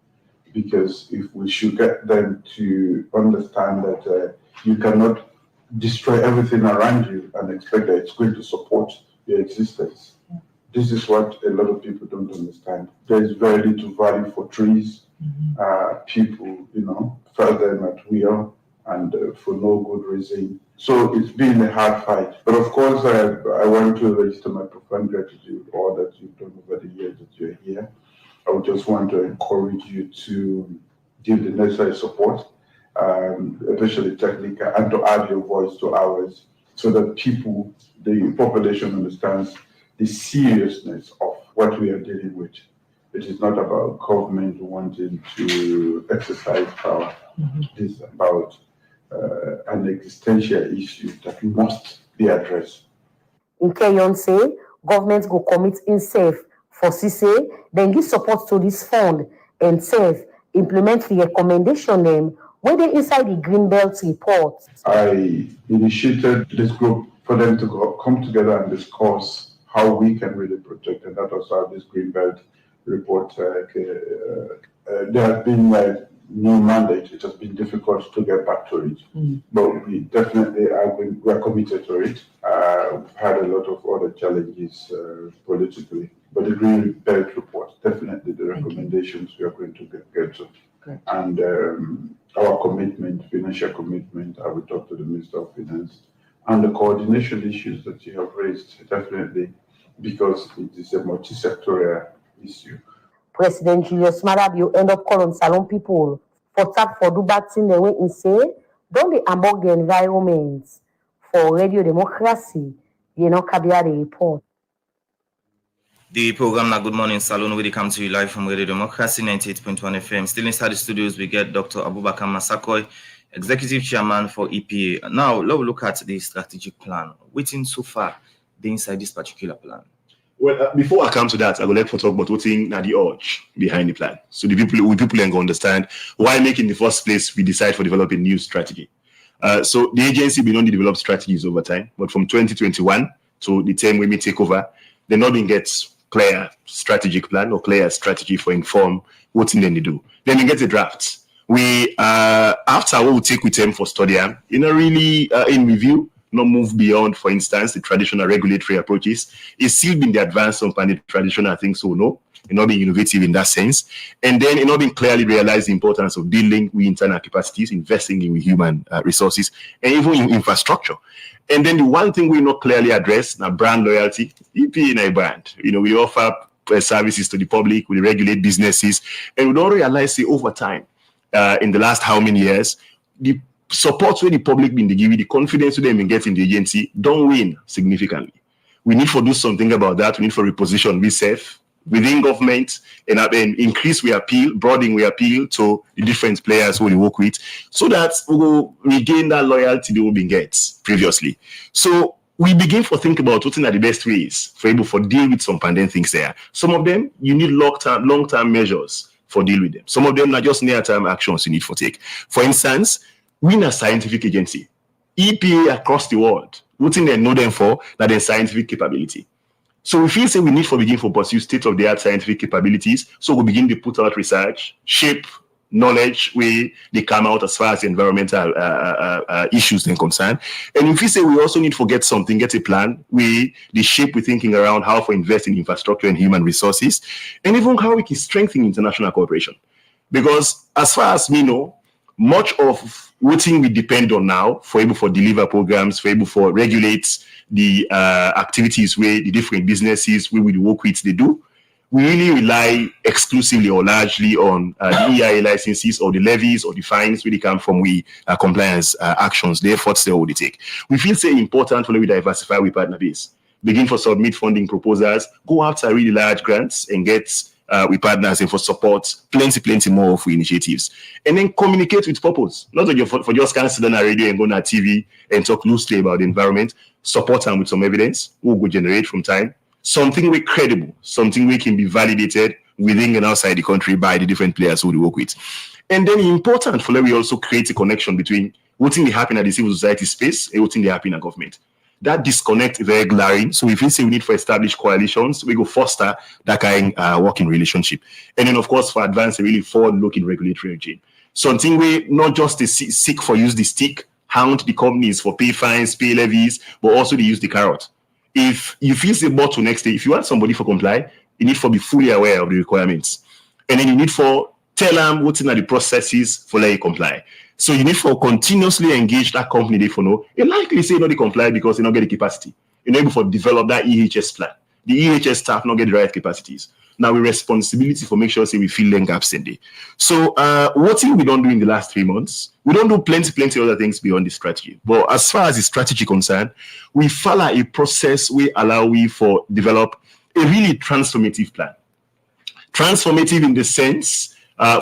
Because if we should get them to understand that you cannot destroy everything around you and expect that it's going to support your existence. This is what a lot of people don't understand. There is very little value for trees. People, fell them at will and for no good reason. So it's been a hard fight. But of course, I want to register my profound gratitude for all that you've done over the years that you're here. I would just want to encourage you to give the necessary support especially technical, and to add your voice to ours so that the population understands the seriousness of what we are dealing with. It is not about government wanting to exercise power. It is about an existential issue that must be addressed. In Kenyon say, government go commit itself for CC, then give support to this fund and self implement the recommendation them when they inside the Greenbelt report. I initiated this group for them to come together and discuss how we can really protect, and that was how this Greenbelt report. There has been no mandate. It has been difficult to get back to it, but we definitely we're committed to it. We've had a lot of other challenges politically, but the Greenbelt report, definitely the recommendations we are going to get to. And our commitment, financial commitment, I will talk to the Minister of Finance, and the coordination issues that you have raised, definitely, because it is a multi-sectorial issue. President Julius Marabio end up calling Salone people for tap for do bad thing the way he say, don't be among the environment for radio democracy, Kabia the report. The program now Good Morning Salone, where they come to you live from Radio Democracy 98.1 FM. Still inside the studios, we get Dr. Abubakar Masakoy, Executive Chairman for EPA. Now, let's look at the strategic plan. Waiting so far, the inside this particular plan. Well, before I come to that, I would like to talk about what's in the urge behind the plan. So the people can understand why in the first place we decide for developing new strategy. So the agency been only develop strategies over time, but from 2021 to the time when we take over, they not been get clear strategic plan or clear strategy for inform what's in them to do. Then we get the drafts. We after what we take with them for study, really in review, not move beyond, for instance, the traditional regulatory approaches. It's still been the advanced on the traditional things, so no, it not being innovative in that sense. And then it not being clearly realized the importance of building with internal capacities, investing in human resources, and even in infrastructure. And then the one thing we not clearly address, now brand loyalty, EPA in a brand. We offer services to the public, we regulate businesses, and we don't realize over time, in the last how many years, the support where the public been giving, the confidence they been getting the agency don't win significantly. We need to do something about that. We need to reposition we safe within government and increase we appeal, broaden we appeal to the different players who we work with, so that we will regain that loyalty they will been get previously. So we begin to think about what are the best ways for able to deal with some pandemic things there. Some of them you need long-term measures for deal with them. Some of them are just near-term actions you need to take. For instance, we are a scientific agency. EPA across the world, what thing they know them for, that their scientific capability. So we feel we need to begin to pursue state-of-the-art scientific capabilities. So we begin to put out research, shape knowledge where they come out as far as the environmental issues are concerned. And if we say we also need to get a plan where the shape we're thinking around how to invest in infrastructure and human resources, and even how we can strengthen international cooperation. Because as far as we know, much of what we depend on now for able to deliver programs, for able to regulate the activities where the different businesses where we work with they do, we really rely exclusively or largely on the EIA licenses or the levies or the fines where they come from compliance actions, the efforts they already take. We feel it's important for we diversify with partner base, begin for submit funding proposals, go after really large grants and get with partners and for support, plenty more of initiatives. And then communicate with purpose. Not that for just can't sit on a radio and go on a TV and talk loosely about the environment, support them with some evidence, we'll go generate from time. Something we credible, something we can be validated within and outside the country by the different players who we work with. And then important for we also create a connection between what's in the happening at the civil society space and what's in the happening at government. That disconnect is very glaring. So if we say we need to establish coalitions, we go foster that kind of working relationship. And then, of course, for advance a really forward-looking regulatory regime. Something we not just seek for use the stick, hound the companies for pay fines, pay levies, but also they use the carrot. If you feel the bottle next day, if you want somebody for comply, you need to be fully aware of the requirements. And then you need to tell them what's in the processes for let you comply. So you need to continuously engage that company they for know. They likely say not they comply because they not get the capacity. You're able to develop that EHS plan. The EHS staff not get the right capacities. Now we responsibility for make sure say we fill them gaps in there. So what thing we don't do in the last 3 months, we don't do plenty other things beyond the strategy. But as far as the strategy concerned, we follow a process we allow we for develop a really transformative plan. Transformative in the sense,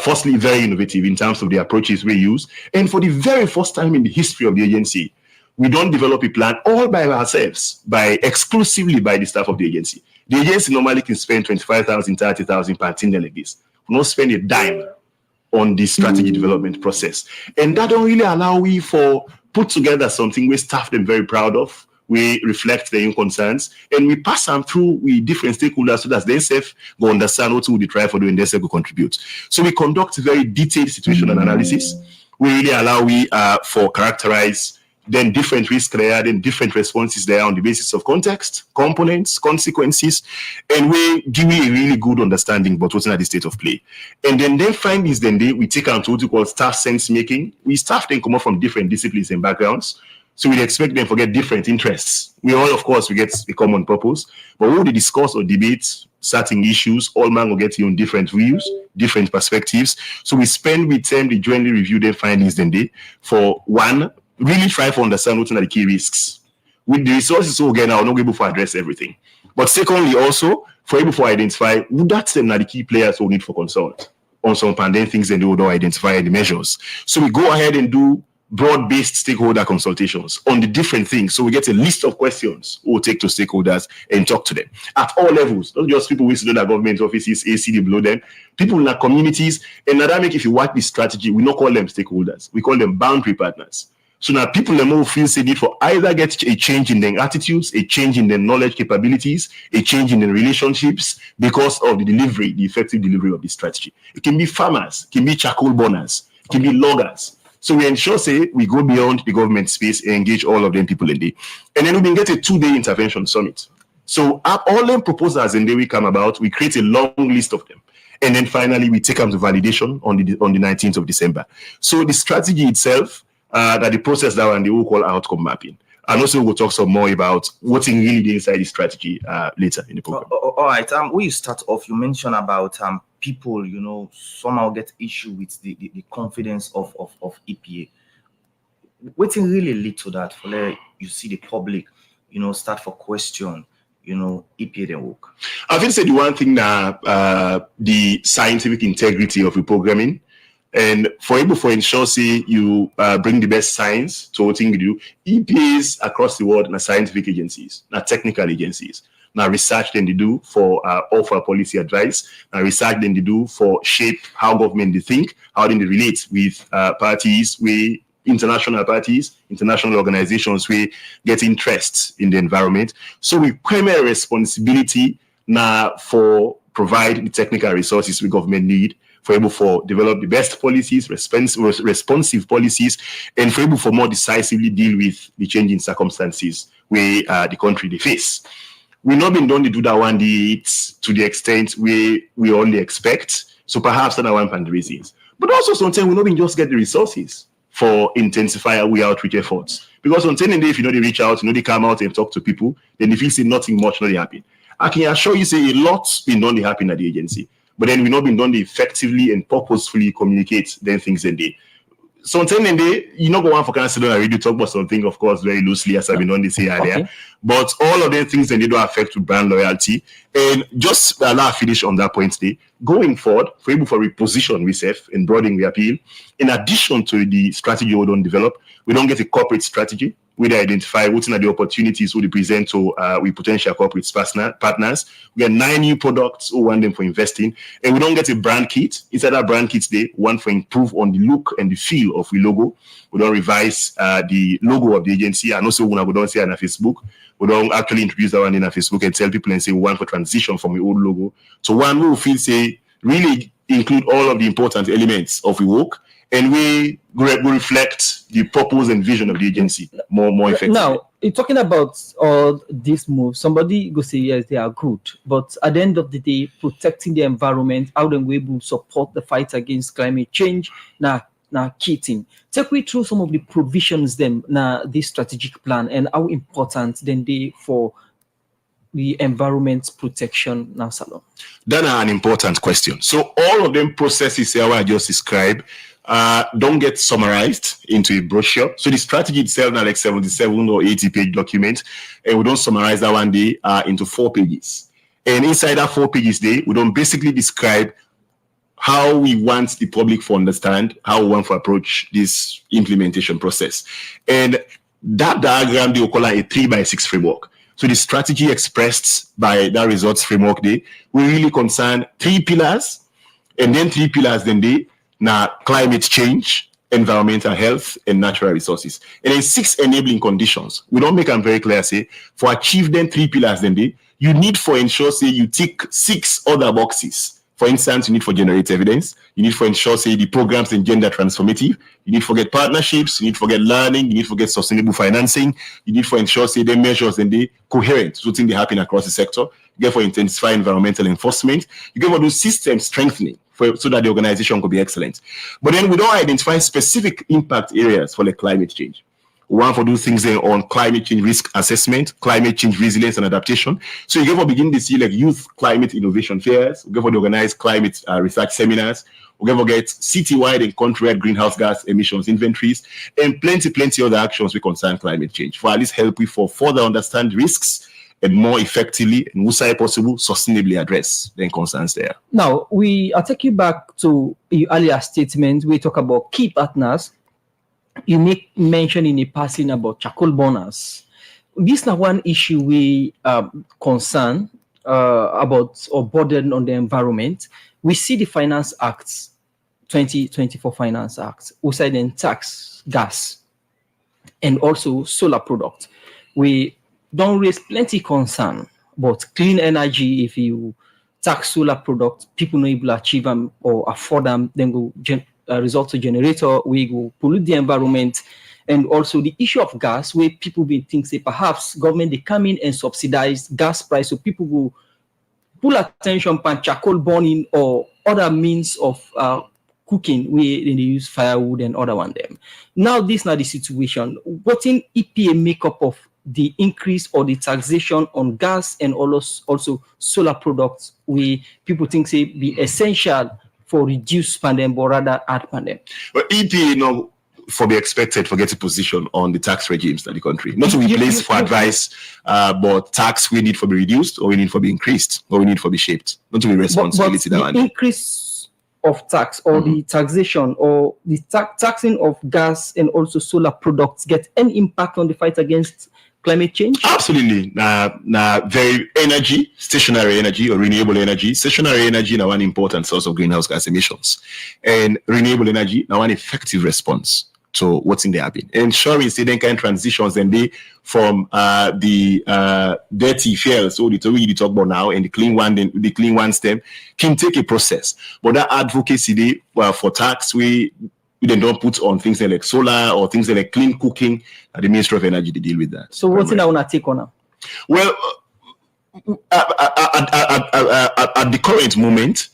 firstly, very innovative in terms of the approaches we use. And for the very first time in the history of the agency, we don't develop a plan all by ourselves, exclusively by the staff of the agency. The agency normally can spend 25,000, 30,000 per thing like this. We don't spend a dime on the strategy development process. And that don't really allow we for put together something we staff them very proud of. We reflect their own concerns and we pass them through with different stakeholders so that they self go understand what we try for doing, they self go contribute. So we conduct very detailed situational analysis. We really allow we for characterize then different risk there, then different responses there on the basis of context, components, consequences, and we give you a really good understanding about what's in the state of play. And then find this, then we take out what we call staff sense making. We staff then come up from different disciplines and backgrounds. So we expect them to get different interests. We all, of course, we get a common purpose, but when we discuss or debate certain issues, all man will get on different views, different perspectives. So we spend with them, they jointly review their findings then for one, really try to understand what are the key risks. With the resources we get now, we're not able to address everything. But secondly, also, for able to identify who that's them are the key players who need for consult on some pandemic things and they would identify the measures. So we go ahead and do broad-based stakeholder consultations on the different things. So we get a list of questions we'll take to stakeholders and talk to them at all levels, not just people who sit in the government offices, ACD below them, people in the communities. And now that make, if you watch this strategy, we don't call them stakeholders, we call them boundary partners. So now people who feel the need for either get a change in their attitudes, a change in their knowledge capabilities, a change in their relationships because of the delivery, the effective delivery of the strategy. It can be farmers, it can be charcoal burners, it can be loggers. So we ensure, say, we go beyond the government space and engage all of them people in there. And then we can get a 2-day intervention summit. So all them proposals in there we come about, we create a long list of them. And then finally, we take them to validation on the 19th of December. So the strategy itself, that the process that and the whole call outcome mapping. And also we'll talk some more about what's really inside the strategy later in the program. All right. When you start off, you mentioned about people, somehow get issue with the confidence of EPA. What's really lead to that? For you see the public, start for question, EPA then work. I think say the one thing that the scientific integrity of the programming. And for able for ensure say you bring the best science to what thing you do, EPAs across the world, na scientific agencies, na technical agencies, now research then they do for offer policy advice, now research then they do for shape how government they think, how then they relate with parties, with international parties, international organizations, we get interests in the environment. So we primary responsibility now for provide the technical resources we government need for able for develop the best policies, responsive policies, and for able for more decisively deal with the changing circumstances where the country they face. We've not been done to do that one day to the extent we only expect. So perhaps that's one of the reasons. But also sometimes we not been just get the resources for intensify our outreach efforts. Because on 10 day, if they reach out, they come out and talk to people, then they feel say nothing much not happen. I can assure you say a lot's been done to happen at the agency. But then we've not been done to effectively and purposefully communicate then things in day. Sometimes in day, you not go on for cancer, I really talk about something, of course, very loosely, as I've been on to say earlier. Okay. But all of them things then they don't affect brand loyalty. And just allow finish on that point today. Going forward, for able for reposition ourselves and broadening the appeal, in addition to the strategy we don't develop, we don't get a corporate strategy. We identify what are the opportunities we present to we potential corporate partners. We get 9 new products we want them for investing, and we don't get a brand kit. Inside that brand kit, they want for improve on the look and the feel of the logo. We don't revise the logo of the agency, and also when we don't say it on Facebook, we don't actually introduce that one in our Facebook and tell people and say we want for transition from the old logo to one who feel say really include all of the important elements of the work. And we reflect the purpose and vision of the agency more effectively. Now, talking about all these moves, somebody go say yes, they are good, but at the end of the day, protecting the environment, how then we will support the fight against climate change. Now key thing. Take me through some of the provisions then this strategic plan and how important then they for the environment protection now, Salone? That's an important question. So all of them processes here I just described don't get summarized into a brochure. So the strategy itself now like 77 or 80 page document, and we don't summarize that one day into 4 pages. And inside that 4 pages day, we don't basically describe how we want the public to understand how we want to approach this implementation process. And that diagram, they will call it a 3x6 framework. So the strategy expressed by that results framework, they will really concern 3 pillars, and then 3 pillars, then they now climate change, environmental health, and natural resources. And then 6 enabling conditions. We don't make them very clear, say, for achieve them 3 pillars, then they, you need for ensure, say, you tick 6 other boxes. For instance, you need for generate evidence. You need for ensure, say, the programs in gender transformative. You need for get partnerships. You need for get learning. You need for get sustainable financing. You need for ensure, say, the measures and they coherent, so things they happen across the sector. You get for intensify environmental enforcement. You get for do system strengthening so that the organization could be excellent. But then we don't identify specific impact areas for the climate change. We want to do things there on climate change risk assessment, climate change resilience and adaptation. So you get for begin to see like youth climate innovation fairs. We get for organize climate research seminars. We get for get citywide and countrywide greenhouse gas emissions inventories, and plenty other actions we concern climate change for at least help we for further understand risks and more effectively and where possible sustainably address the concerns there. Now I'll take you back to your earlier statement. We talk about key partners. You make mention in a passing about charcoal burners. This is not one issue we concern about or burden on the environment. We see the Finance Act, 2024 Finance Act, we say then tax gas and also solar product. We don't raise plenty concern about clean energy. If you tax solar product, people not able to achieve them or afford them, then go result to generator, we will pollute the environment. And also the issue of gas, where people will think, say, perhaps government, they come in and subsidize gas price, so people will pull attention on charcoal burning or other means of cooking, where they use firewood and other one them. Now, this is not the situation. What in EPA make up of the increase or the taxation on gas and also solar products, where people think, say, be essential for reduce pandemic or rather add pandemic? But EPA, for be expected for get a position on the tax regimes in the country. Not to replace for advice, but tax we need for be reduced, or we need for be increased, or we need for be shaped. Not to be responsibility. But the increase of tax or the taxation or the taxing of gas and also solar products get any impact on the fight against climate change? Absolutely. Very energy, stationary energy or renewable energy. Stationary energy now one important source of greenhouse gas emissions. And renewable energy now one effective response to what's in the happen. Ensuring then kind of transitions and they from the dirty fuels, so the we talk about now, and the clean one stem can take a process. But that advocacy for tax we then don't put on things like solar or things like clean cooking. The Ministry of Energy to deal with that. So what's in our take on now? Well, at the current moment,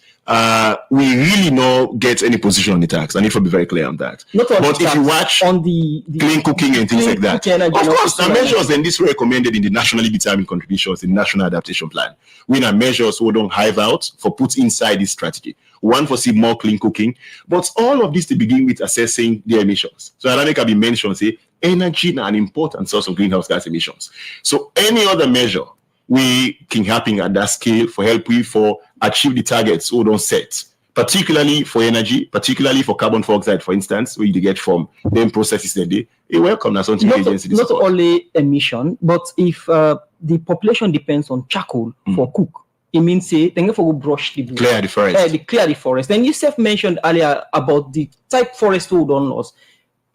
we really not get any position on the tax. I need to be very clear on that. But if you watch on the clean cooking and things like that, of course, the measures and this were recommended in the nationally determined contributions in the National Adaptation Plan. We have measures who don't hive out for put inside this strategy. One for see more clean cooking, but all of this to begin with assessing the emissions. So I can be mentioned, say, energy is an important source of greenhouse gas emissions. So any other measure we can happen at that scale for help we for achieve the targets we don't set, particularly for energy, particularly for carbon dioxide, for instance, where you get from them processes that they welcome as something agency. Not only emission, but if the population depends on charcoal for cook, it means say then you for go brush the bush. Clear the forest. Clear the forest. Then you self mentioned earlier about the type forest we don't lose.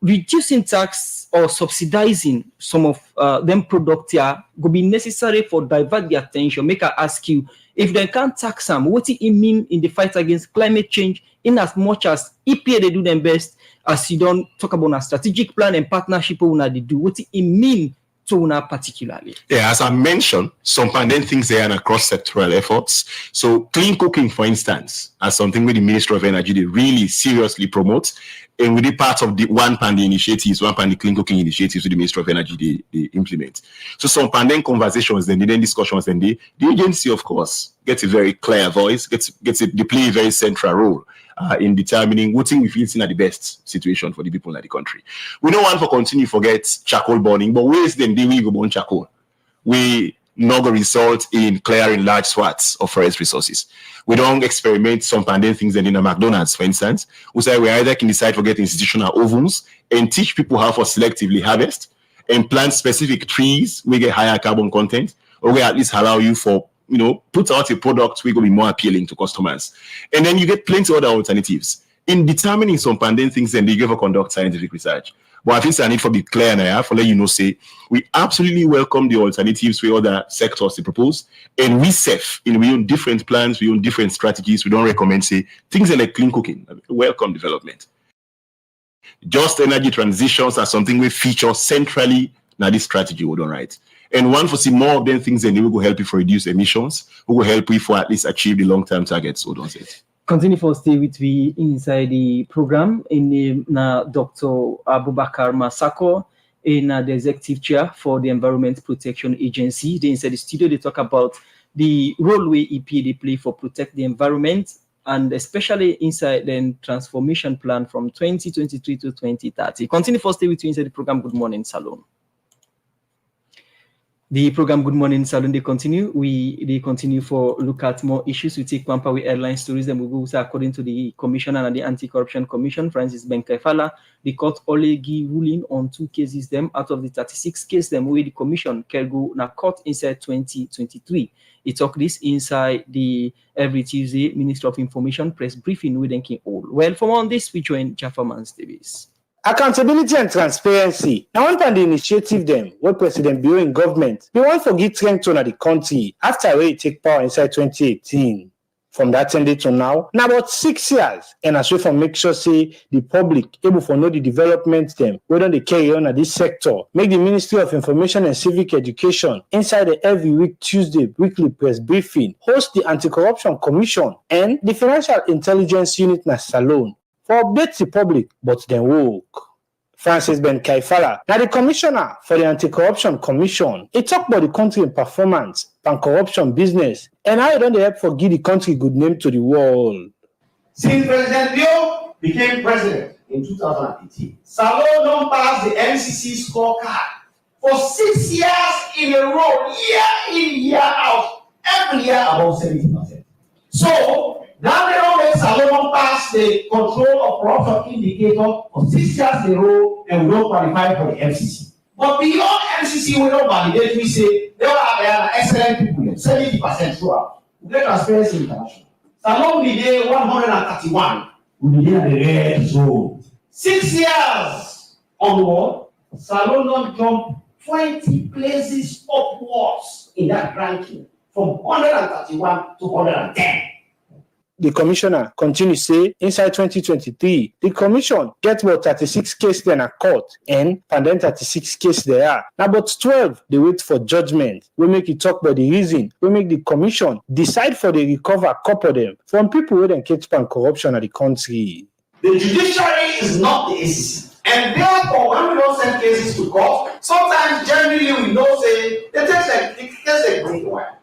Reducing tax or subsidizing some of them products here could be necessary for divert the attention. Make I ask you, if they can't tax them, what it mean in the fight against climate change, in as much as EPA they do them best, as you don't talk about a strategic plan and partnership when they do, what it mean to una particularly? Yeah, as I mentioned, some pandemic things there and across sectoral efforts. So clean cooking, for instance, as something with the Ministry of Energy, they really seriously promote. And with the part of the one pandemic initiatives, one pandemic clean cooking initiatives with the Ministry of Energy, they implement. So some pandemic conversations, then discussions, then the agency, of course, gets a very clear voice, they play a very central role in determining what thing we feel is in the best situation for the people in the country. We don't want to continue to forget charcoal burning, but ways then we go burn charcoal. We not go result in clearing large swaths of forest resources. We don't experiment some pandemic things in a McDonald's, for instance. We say we either can decide to get institutional ovens and teach people how to selectively harvest and plant specific trees we get higher carbon content, or we at least allow you for, put out a product we going to be more appealing to customers. And then you get plenty of other alternatives. In determining some pandemic things, then they give a conduct scientific research. But I think I need to be clear and I have to let you know, say, we absolutely welcome the alternatives with other sectors to propose. And we safe in we own different plans, we own different strategies. We don't recommend, say, things like clean cooking. Welcome development. Just energy transitions are something we feature centrally. Now this strategy we don't write. And one for see more of them things, then they will help you for reduce emissions, who will help you for at least achieve the long-term targets. So don't it. Continue for stay with me inside the program in Dr. Abubakar Masako in the executive chair for the Environment Protection Agency. They inside the studio, they talk about the role where EPA they play for protect the environment, and especially inside the transformation plan from 2023 to 2030. Continue for stay with you inside the program. Good morning, Salone. The program Good Morning Salone, they continue for look at more issues. We take Pampa with airline stories, and we go according to the Commissioner and the Anti-Corruption Commission, Francis Benkaifala. The court only give ruling on 2 cases them out of the 36 cases them where the Commission can go na court inside 2023. He talk this inside the every Tuesday Minister of Information press briefing with King All. Well, for more on this, we join Jafferman Davis. Accountability and transparency. Now, one of the initiative them, what President Bureau in government, they want to give strength to the country after we take power inside 2018. From that ended to now about 6 years. And as well for make sure say the public able to know the development them, whether they carry on at this sector, make the Ministry of Information and Civic Education inside the every week Tuesday weekly press briefing, host the Anti-Corruption Commission and the Financial Intelligence Unit na Salone for update the public, but then woke. Francis Benkaifala, now the commissioner for the Anti-Corruption Commission, he talked about the country in performance, pan-corruption business, and how it don't help for give the country good name to the world. Since President Bio became president in 2018, Salone don't pass the NCC scorecard for 6 years in a row, year in, year out, every year about 70%. So, now they don't make Salone pass the control of corruption indicator for 6 years in a row, and we don't qualify for the FCC. But beyond FCC, we don't validate. We say they are excellent people, 70% throughout. We get Transparency International. Salone be there 131. We be there the red zone. 6 years onward, Salone don't jump 20 places upwards in that ranking, from 131 to 110. The commissioner continues to say, inside 2023, the commission gets about 36 cases in a court, and then 36 cases there are. Now, about 12, they wait for judgment. We make it talk about the reason. We make the commission decide for the recover a couple of them from people who don't catch corruption in the country. The judiciary is not the ACC. And therefore, when we don't send cases to court, sometimes generally we know say they take a great while.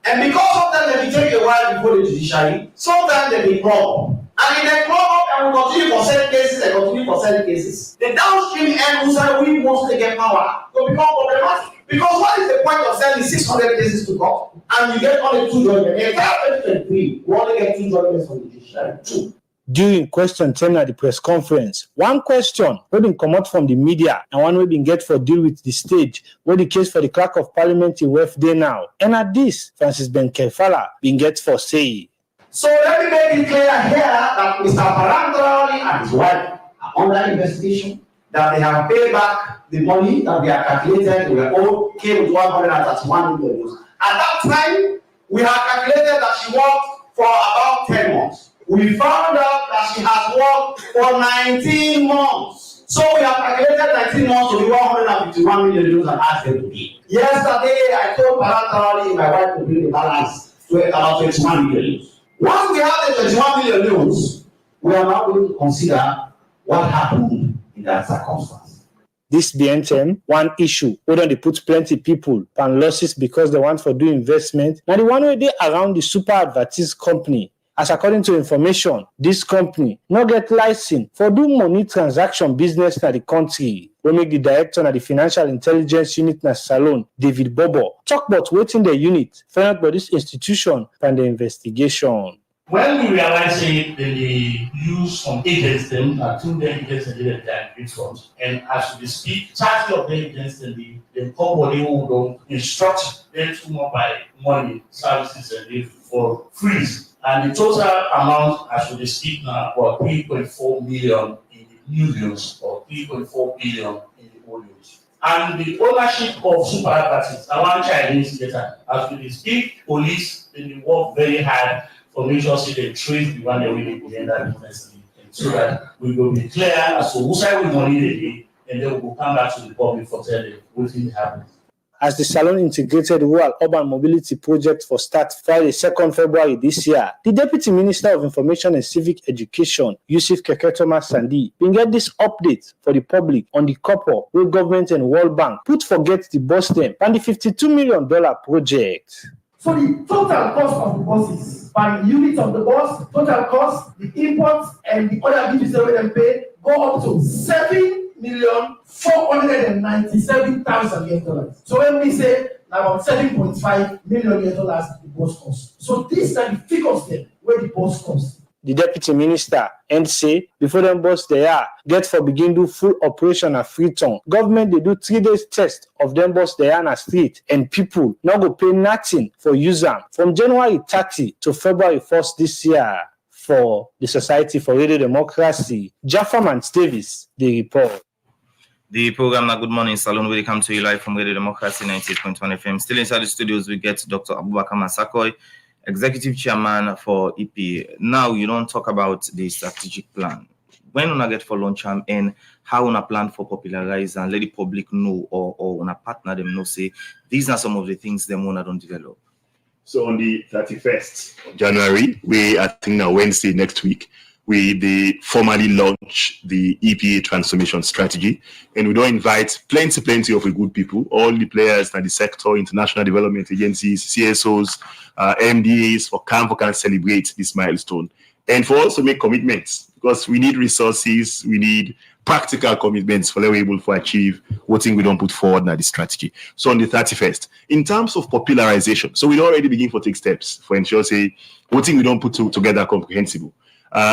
And because sometimes they take a while before the judiciary, sometimes they be problem. And if they come up and we continue for sending cases and continue for sending cases, the downstream end user will mostly get power to become problematic. Because what is the point of sending 600 cases to court and you get only 2 judgments? In 2023, we only get 2 judgments from the judiciary. 2. During question time at the press conference, one question we been come out from the media and one we been get for deal with the stage where the case for the clerk of parliament in West Day now. And at this, Francis Benkaifala been get for say. So let me make it clear here that Mr. Parandrali and his wife are under investigation, that they have paid back the money that they are calculated, they were all came with 131 million. At that time, we have calculated that she worked for about 10 months. We found out that she has worked for 19 months. So we have calculated 19 months to be 151 million euros and asked them to pay. Yesterday, I told bilaterally my wife to bring the balance to about 21 million euros. Once we have the 21 million euros, we are now going to consider what happened in that circumstance. This BNTM, one issue where they put plenty people and losses because they want for do investment. Now the one where they around the super advertised company. As according to information, this company not get license for do money transaction business in the country. We make the director of the financial intelligence unit na Salone, David Bobo, talk about waiting the unit, find out about this institution and the investigation. When we realize it, they use some agents them, 2 agents and they in front. And as we speak, 30 of them against them, the company who don't instruct them to mobile money services and they for freeze. And the total amount as we speak now about 3.4 million in the new news or 3.4 billion in the old news. And the ownership of super advertising, one Chinese data, as we speak, police they work very hard for make sure they trace the one that we need to end that business so that we will be clear as to who side we money they did, and then we will come back to the public for telling what thing happened. As the Salone Integrated Rural Urban Mobility Project for start Friday, 2nd February this year, the Deputy Minister of Information and Civic Education, Yusuf Keketoma Sandi, been get this update for the public on the couple where government and World Bank put forget the bus them and the $52 million project. So the total cost of the buses, per unit of the bus, total cost, the imports and the other duties that we pay go up to $7,497,000. So when we say about $7.5 million the bus cost. So these are the figures then where the bus cost. The Deputy Minister and say before them bus they are get for begin do full operation at Freetown. Government they do 3 days test of them bus they are on a street and people not go pay nothing for use them from January 30 to February 1st this year. For the Society for Radio Democracy, Jaffaman Davis, the report. The program now Good Morning Salone will come to you live from Radio Democracy 98.1 FM. Still inside the studios, we get Dr. Abubakar Masakoy, Executive Chairman for EP. Now you don't talk about the strategic plan. When una get for launch and how una plan for popularize and let the public know or una partner them know say these are some of the things them wanna don't develop. So on the 31st of January, I think now Wednesday next week, we formally launch the EPA transformation strategy. And we don't invite plenty of good people, all the players in the sector, international development agencies, CSOs, MDAs for can celebrate this milestone. And for us to make commitments, because we need resources, we need practical commitments for we're able to achieve what thing we don't put forward in the strategy. So on the 31st, in terms of popularization, so we already begin to take steps for ensure say what thing we don't put together comprehensible.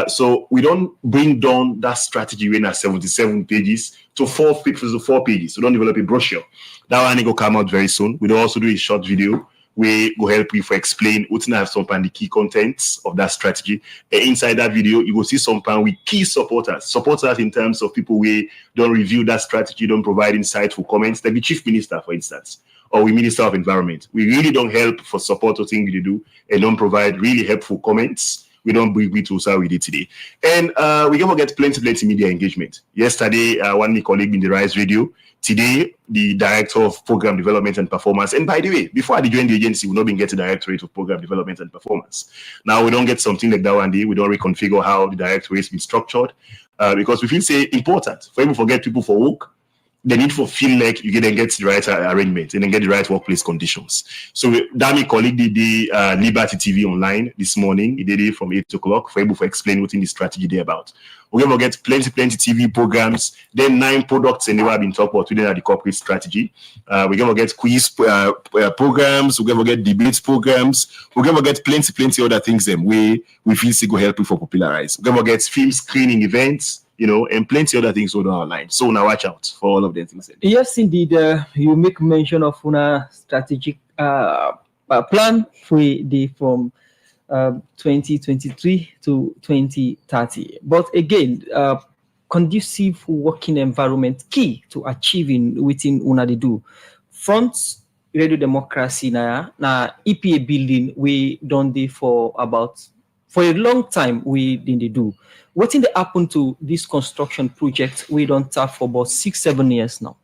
So we don't bring down that strategy in at 77 pages to 4 pages. We don't develop a brochure. That one will come out very soon. We don't also do a short video. We will help you for explain what have some and the key contents of that strategy. And inside that video, you will see some with key supporters in terms of people we don't review that strategy, don't provide insightful comments, like the Chief Minister, for instance, or we Minister of Environment. We really don't help for support or things we do and don't provide really helpful comments. We don't bring to how we did today. And we're going to get plenty media engagement. Yesterday, one of my colleagues in the Rise Radio. Today, the Director of Program Development and Performance. And by the way, before I joined the agency, we not been getting Directorate of Program Development and Performance. Now, we don't get something like that one day. We don't reconfigure how the Directorate has been structured because we feel say important for people forget people for work. They need to feel like you get the right arrangement and then get the right workplace conditions. So Dami colleague did the Liberty TV online this morning. He did it from 8 o'clock for able to explain what in the strategy they're about. We're going to get plenty TV programs. Then 9 products and they have been talked about within the corporate strategy. We're going to get quiz programs. We're going to get debates programs. We're going to get plenty other things them we feel to go help you for popularize. We're going to get film screening events. And plenty other things on online. So now watch out for all of them things. Yes, indeed. You make mention of una strategic plan from 2023 to 2030. But again, conducive working environment key to achieving within una they do. Front Radio Democracy na EPA building we done there for about for a long time we didn't do. What did happen to this construction project we don't have for about 6-7 years now?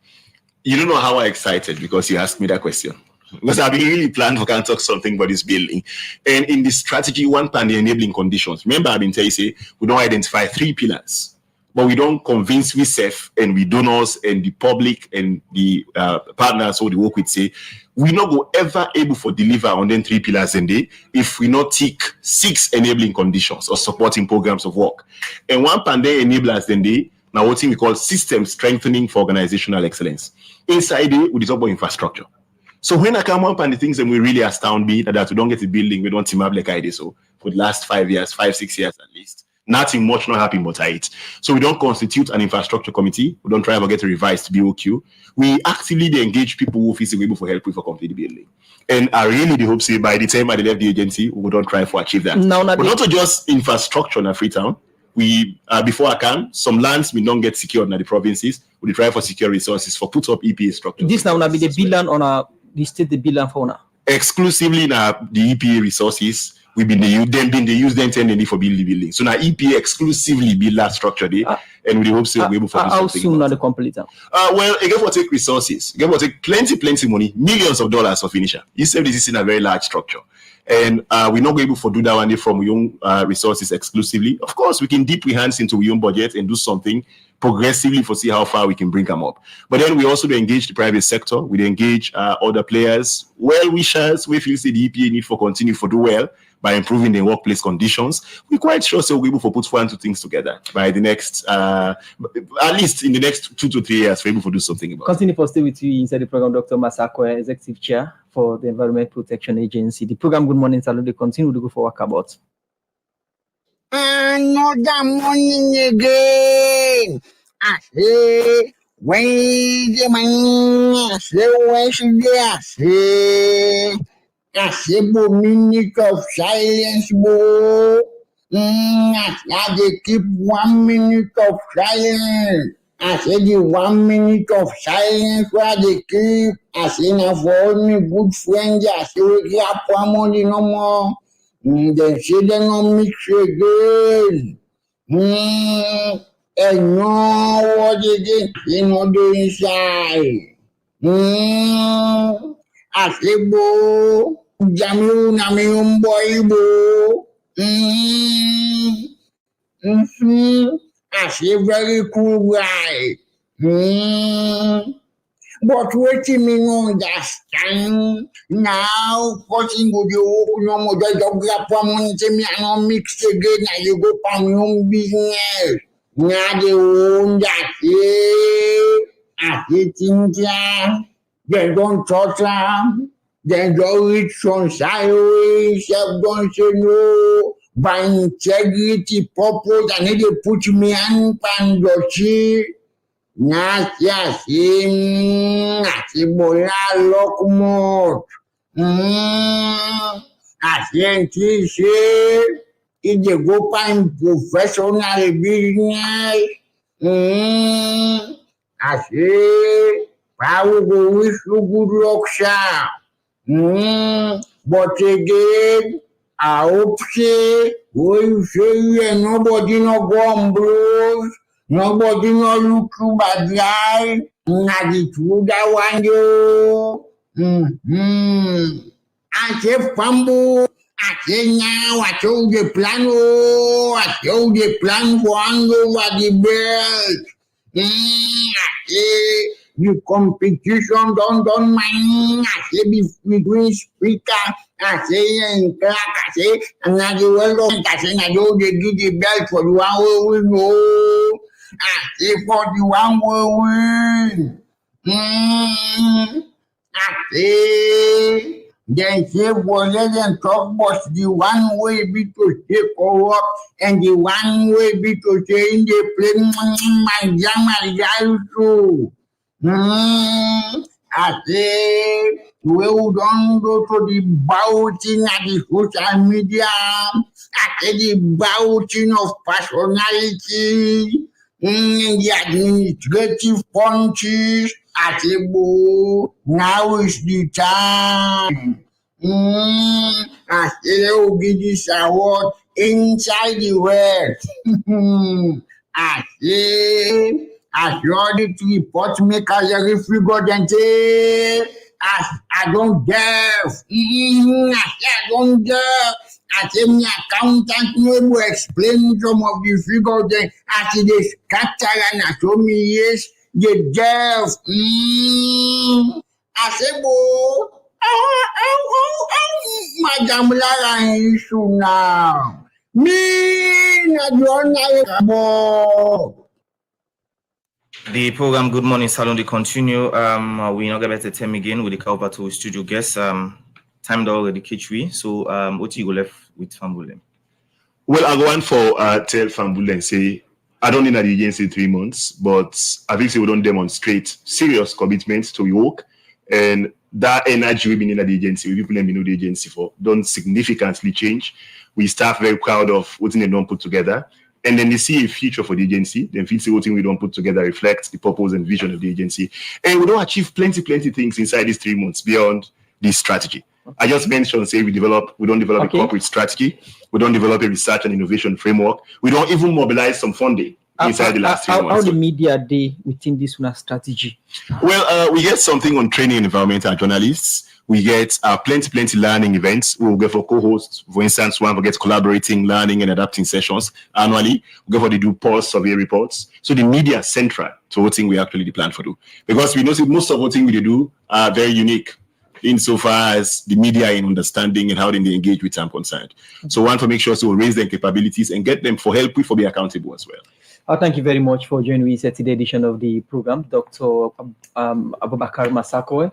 You don't know how I'm excited because you asked me that question. Because I've been really planned for can talk something about this building. And in the strategy, one part, the enabling conditions. Remember, I've been telling you, say, we don't identify 3 pillars, but we don't convince we self and we donors and the public and the partners who they work with say, we not go ever able for deliver on them 3 pillars in day if we not tick 6 enabling conditions or supporting programs of work. And one part they enablers then they now what we call system strengthening for organizational excellence. Inside it, we talk about infrastructure. So when I come up and the things that we really astound me that we don't get a building, we don't team up like I did so for the last 5 years, 5-6 years at least. Nothing much not happening but it. So we don't constitute an infrastructure committee. We don't try to get a revised BOQ. We actively engage people who feel able for help with for complete the building. And I really hope say by the time I left the agency, we don't try for achieve that. No, but not just infrastructure in Freetown. We before I can, some lands we don't get secured in the provinces. We try for secure resources for put up EPA structures. This now be the billion on the state the billion for now. Exclusively now the EPA resources. We've been they use them intended for building the building. So now EPA exclusively build that structure there, and we hope so we're able to do how something. How soon are the complete? Well, again, we'll take resources. Again, we'll take plenty money, millions of dollars for finisher. Instead, this is in a very large structure. And we're not able to do that one day from young resources exclusively. Of course, we can dip we hands into young budget and do something progressively for see how far we can bring them up. But then we also engage the private sector. We engage other players, well-wishers. We feel the EPA need for continue for do well by improving the workplace conditions. We're quite sure so we'll be able to put 1 2 things together by the next, at least in the next 2 to 3 years, we're able to do something about it. Continue to stay with you inside the program, Dr. Masakwe, Executive Chair for the Environment Protection Agency. The program Good Morning Salone, they continue to go for walkabout. Another morning again. I say, when the man, I say, when should I say, minute of silence, bo. I they keep 1 minute of silence. I said the 1 minute of silence where they keep. I say now for all me good friends, I say we get money no more. They say they no mix again. And no what again, they no do inside. I say bo, Jamiu na mi boy bo. I say very cool guy. But waiting me understand now. Cutting go the no more just grab money to me and not mix again. Now you go for my own business. Now they own that. I say things they don't touch them. They don't reach some sideways. They don't say no. By integrity purpose, I need to put me on pandochi. Yes, bola locomotive. I think if you go find professional business, I say, I will go wish you good luck, sir. But again, I hope say, when you say nobody no go on blows, nobody no look you bad guy, not the true that one you. I say fumble, I say now, I told the plan, I told the plan for hand over the belt. I say, the competition don't mind. I say between speaker, I say and crack, I say, and I do well, I say, I do they give the belt for the one we go. I say for the one we win. I say, they say for let them talk, but the one way be to take over, and the one way be to say in the play, my jam too. I say, we don't go to the bouting at the social media. I say the bouting of personality, the administrative punches. I say, now is the time. I say, they will give this award inside the West. I say, as you already to report makers every figure then say, as I don't dare. I don't dare. I say, my accountant will explain some of the figures then as it is scatter and I show me yes, the deaf. I say, boy, Madam Lara is now. Me, not your The program Good Morning Salone they continue. We not get better time again with the cover to studio guests. Time already catch we. So what you go left with Fambulen? Well, I go on for tell Fambulen and say I don't need the agency 3 months, but I think we don't demonstrate serious commitment to work and that energy we've been in the agency, people let me know the agency for don't significantly change. We staff very proud of what they don't put together. And then they see a future for the agency. Then feel see what we don't put together reflects the purpose and vision of the agency. And we don't achieve plenty things inside these 3 months beyond this strategy. I just mentioned, say we don't develop a corporate strategy. We don't develop a research and innovation framework. We don't even mobilize some funding inside the last 3 months. How the media day within this one strategy? Well, we get something on training environmental journalists. We get plenty learning events. We'll go for co-hosts. For instance, one will get collaborating, learning, and adapting sessions annually. We go for the do pulse survey reports. So the media is central to what thing we actually plan for do. Because we know most of what thing we do are very unique insofar as the media in understanding and how they engage with some concerned. So one to make sure to raise their capabilities and get them for help with for be accountable as well. Thank you very much for joining me at today's edition of the program, Dr. Abubakar Masakoe,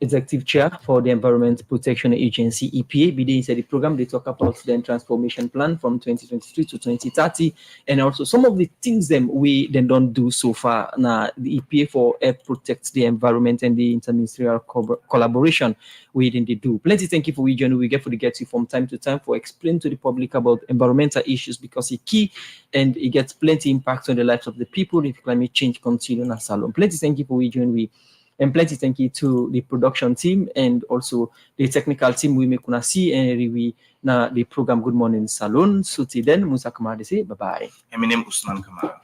Executive Chair for the Environment Protection Agency, EPA. Bide inside the program, they talk about the transformation plan from 2023 to 2030, and also some of the things them we then don't do so far. Now, the EPA for help protect the environment and the interministerial collaboration we didn't do. Plenty thank you for we joining. We get you from time to time for explain to the public about environmental issues because it's key and it gets plenty impact on the lives of the people if climate change continues in Salone. Plenty thank you for we joining. And plenty thank you to the production team and also the technical team we make una see and we na the program Good Morning Salone. So till then, Musa Kamara say bye bye. My name is Usman Kamara.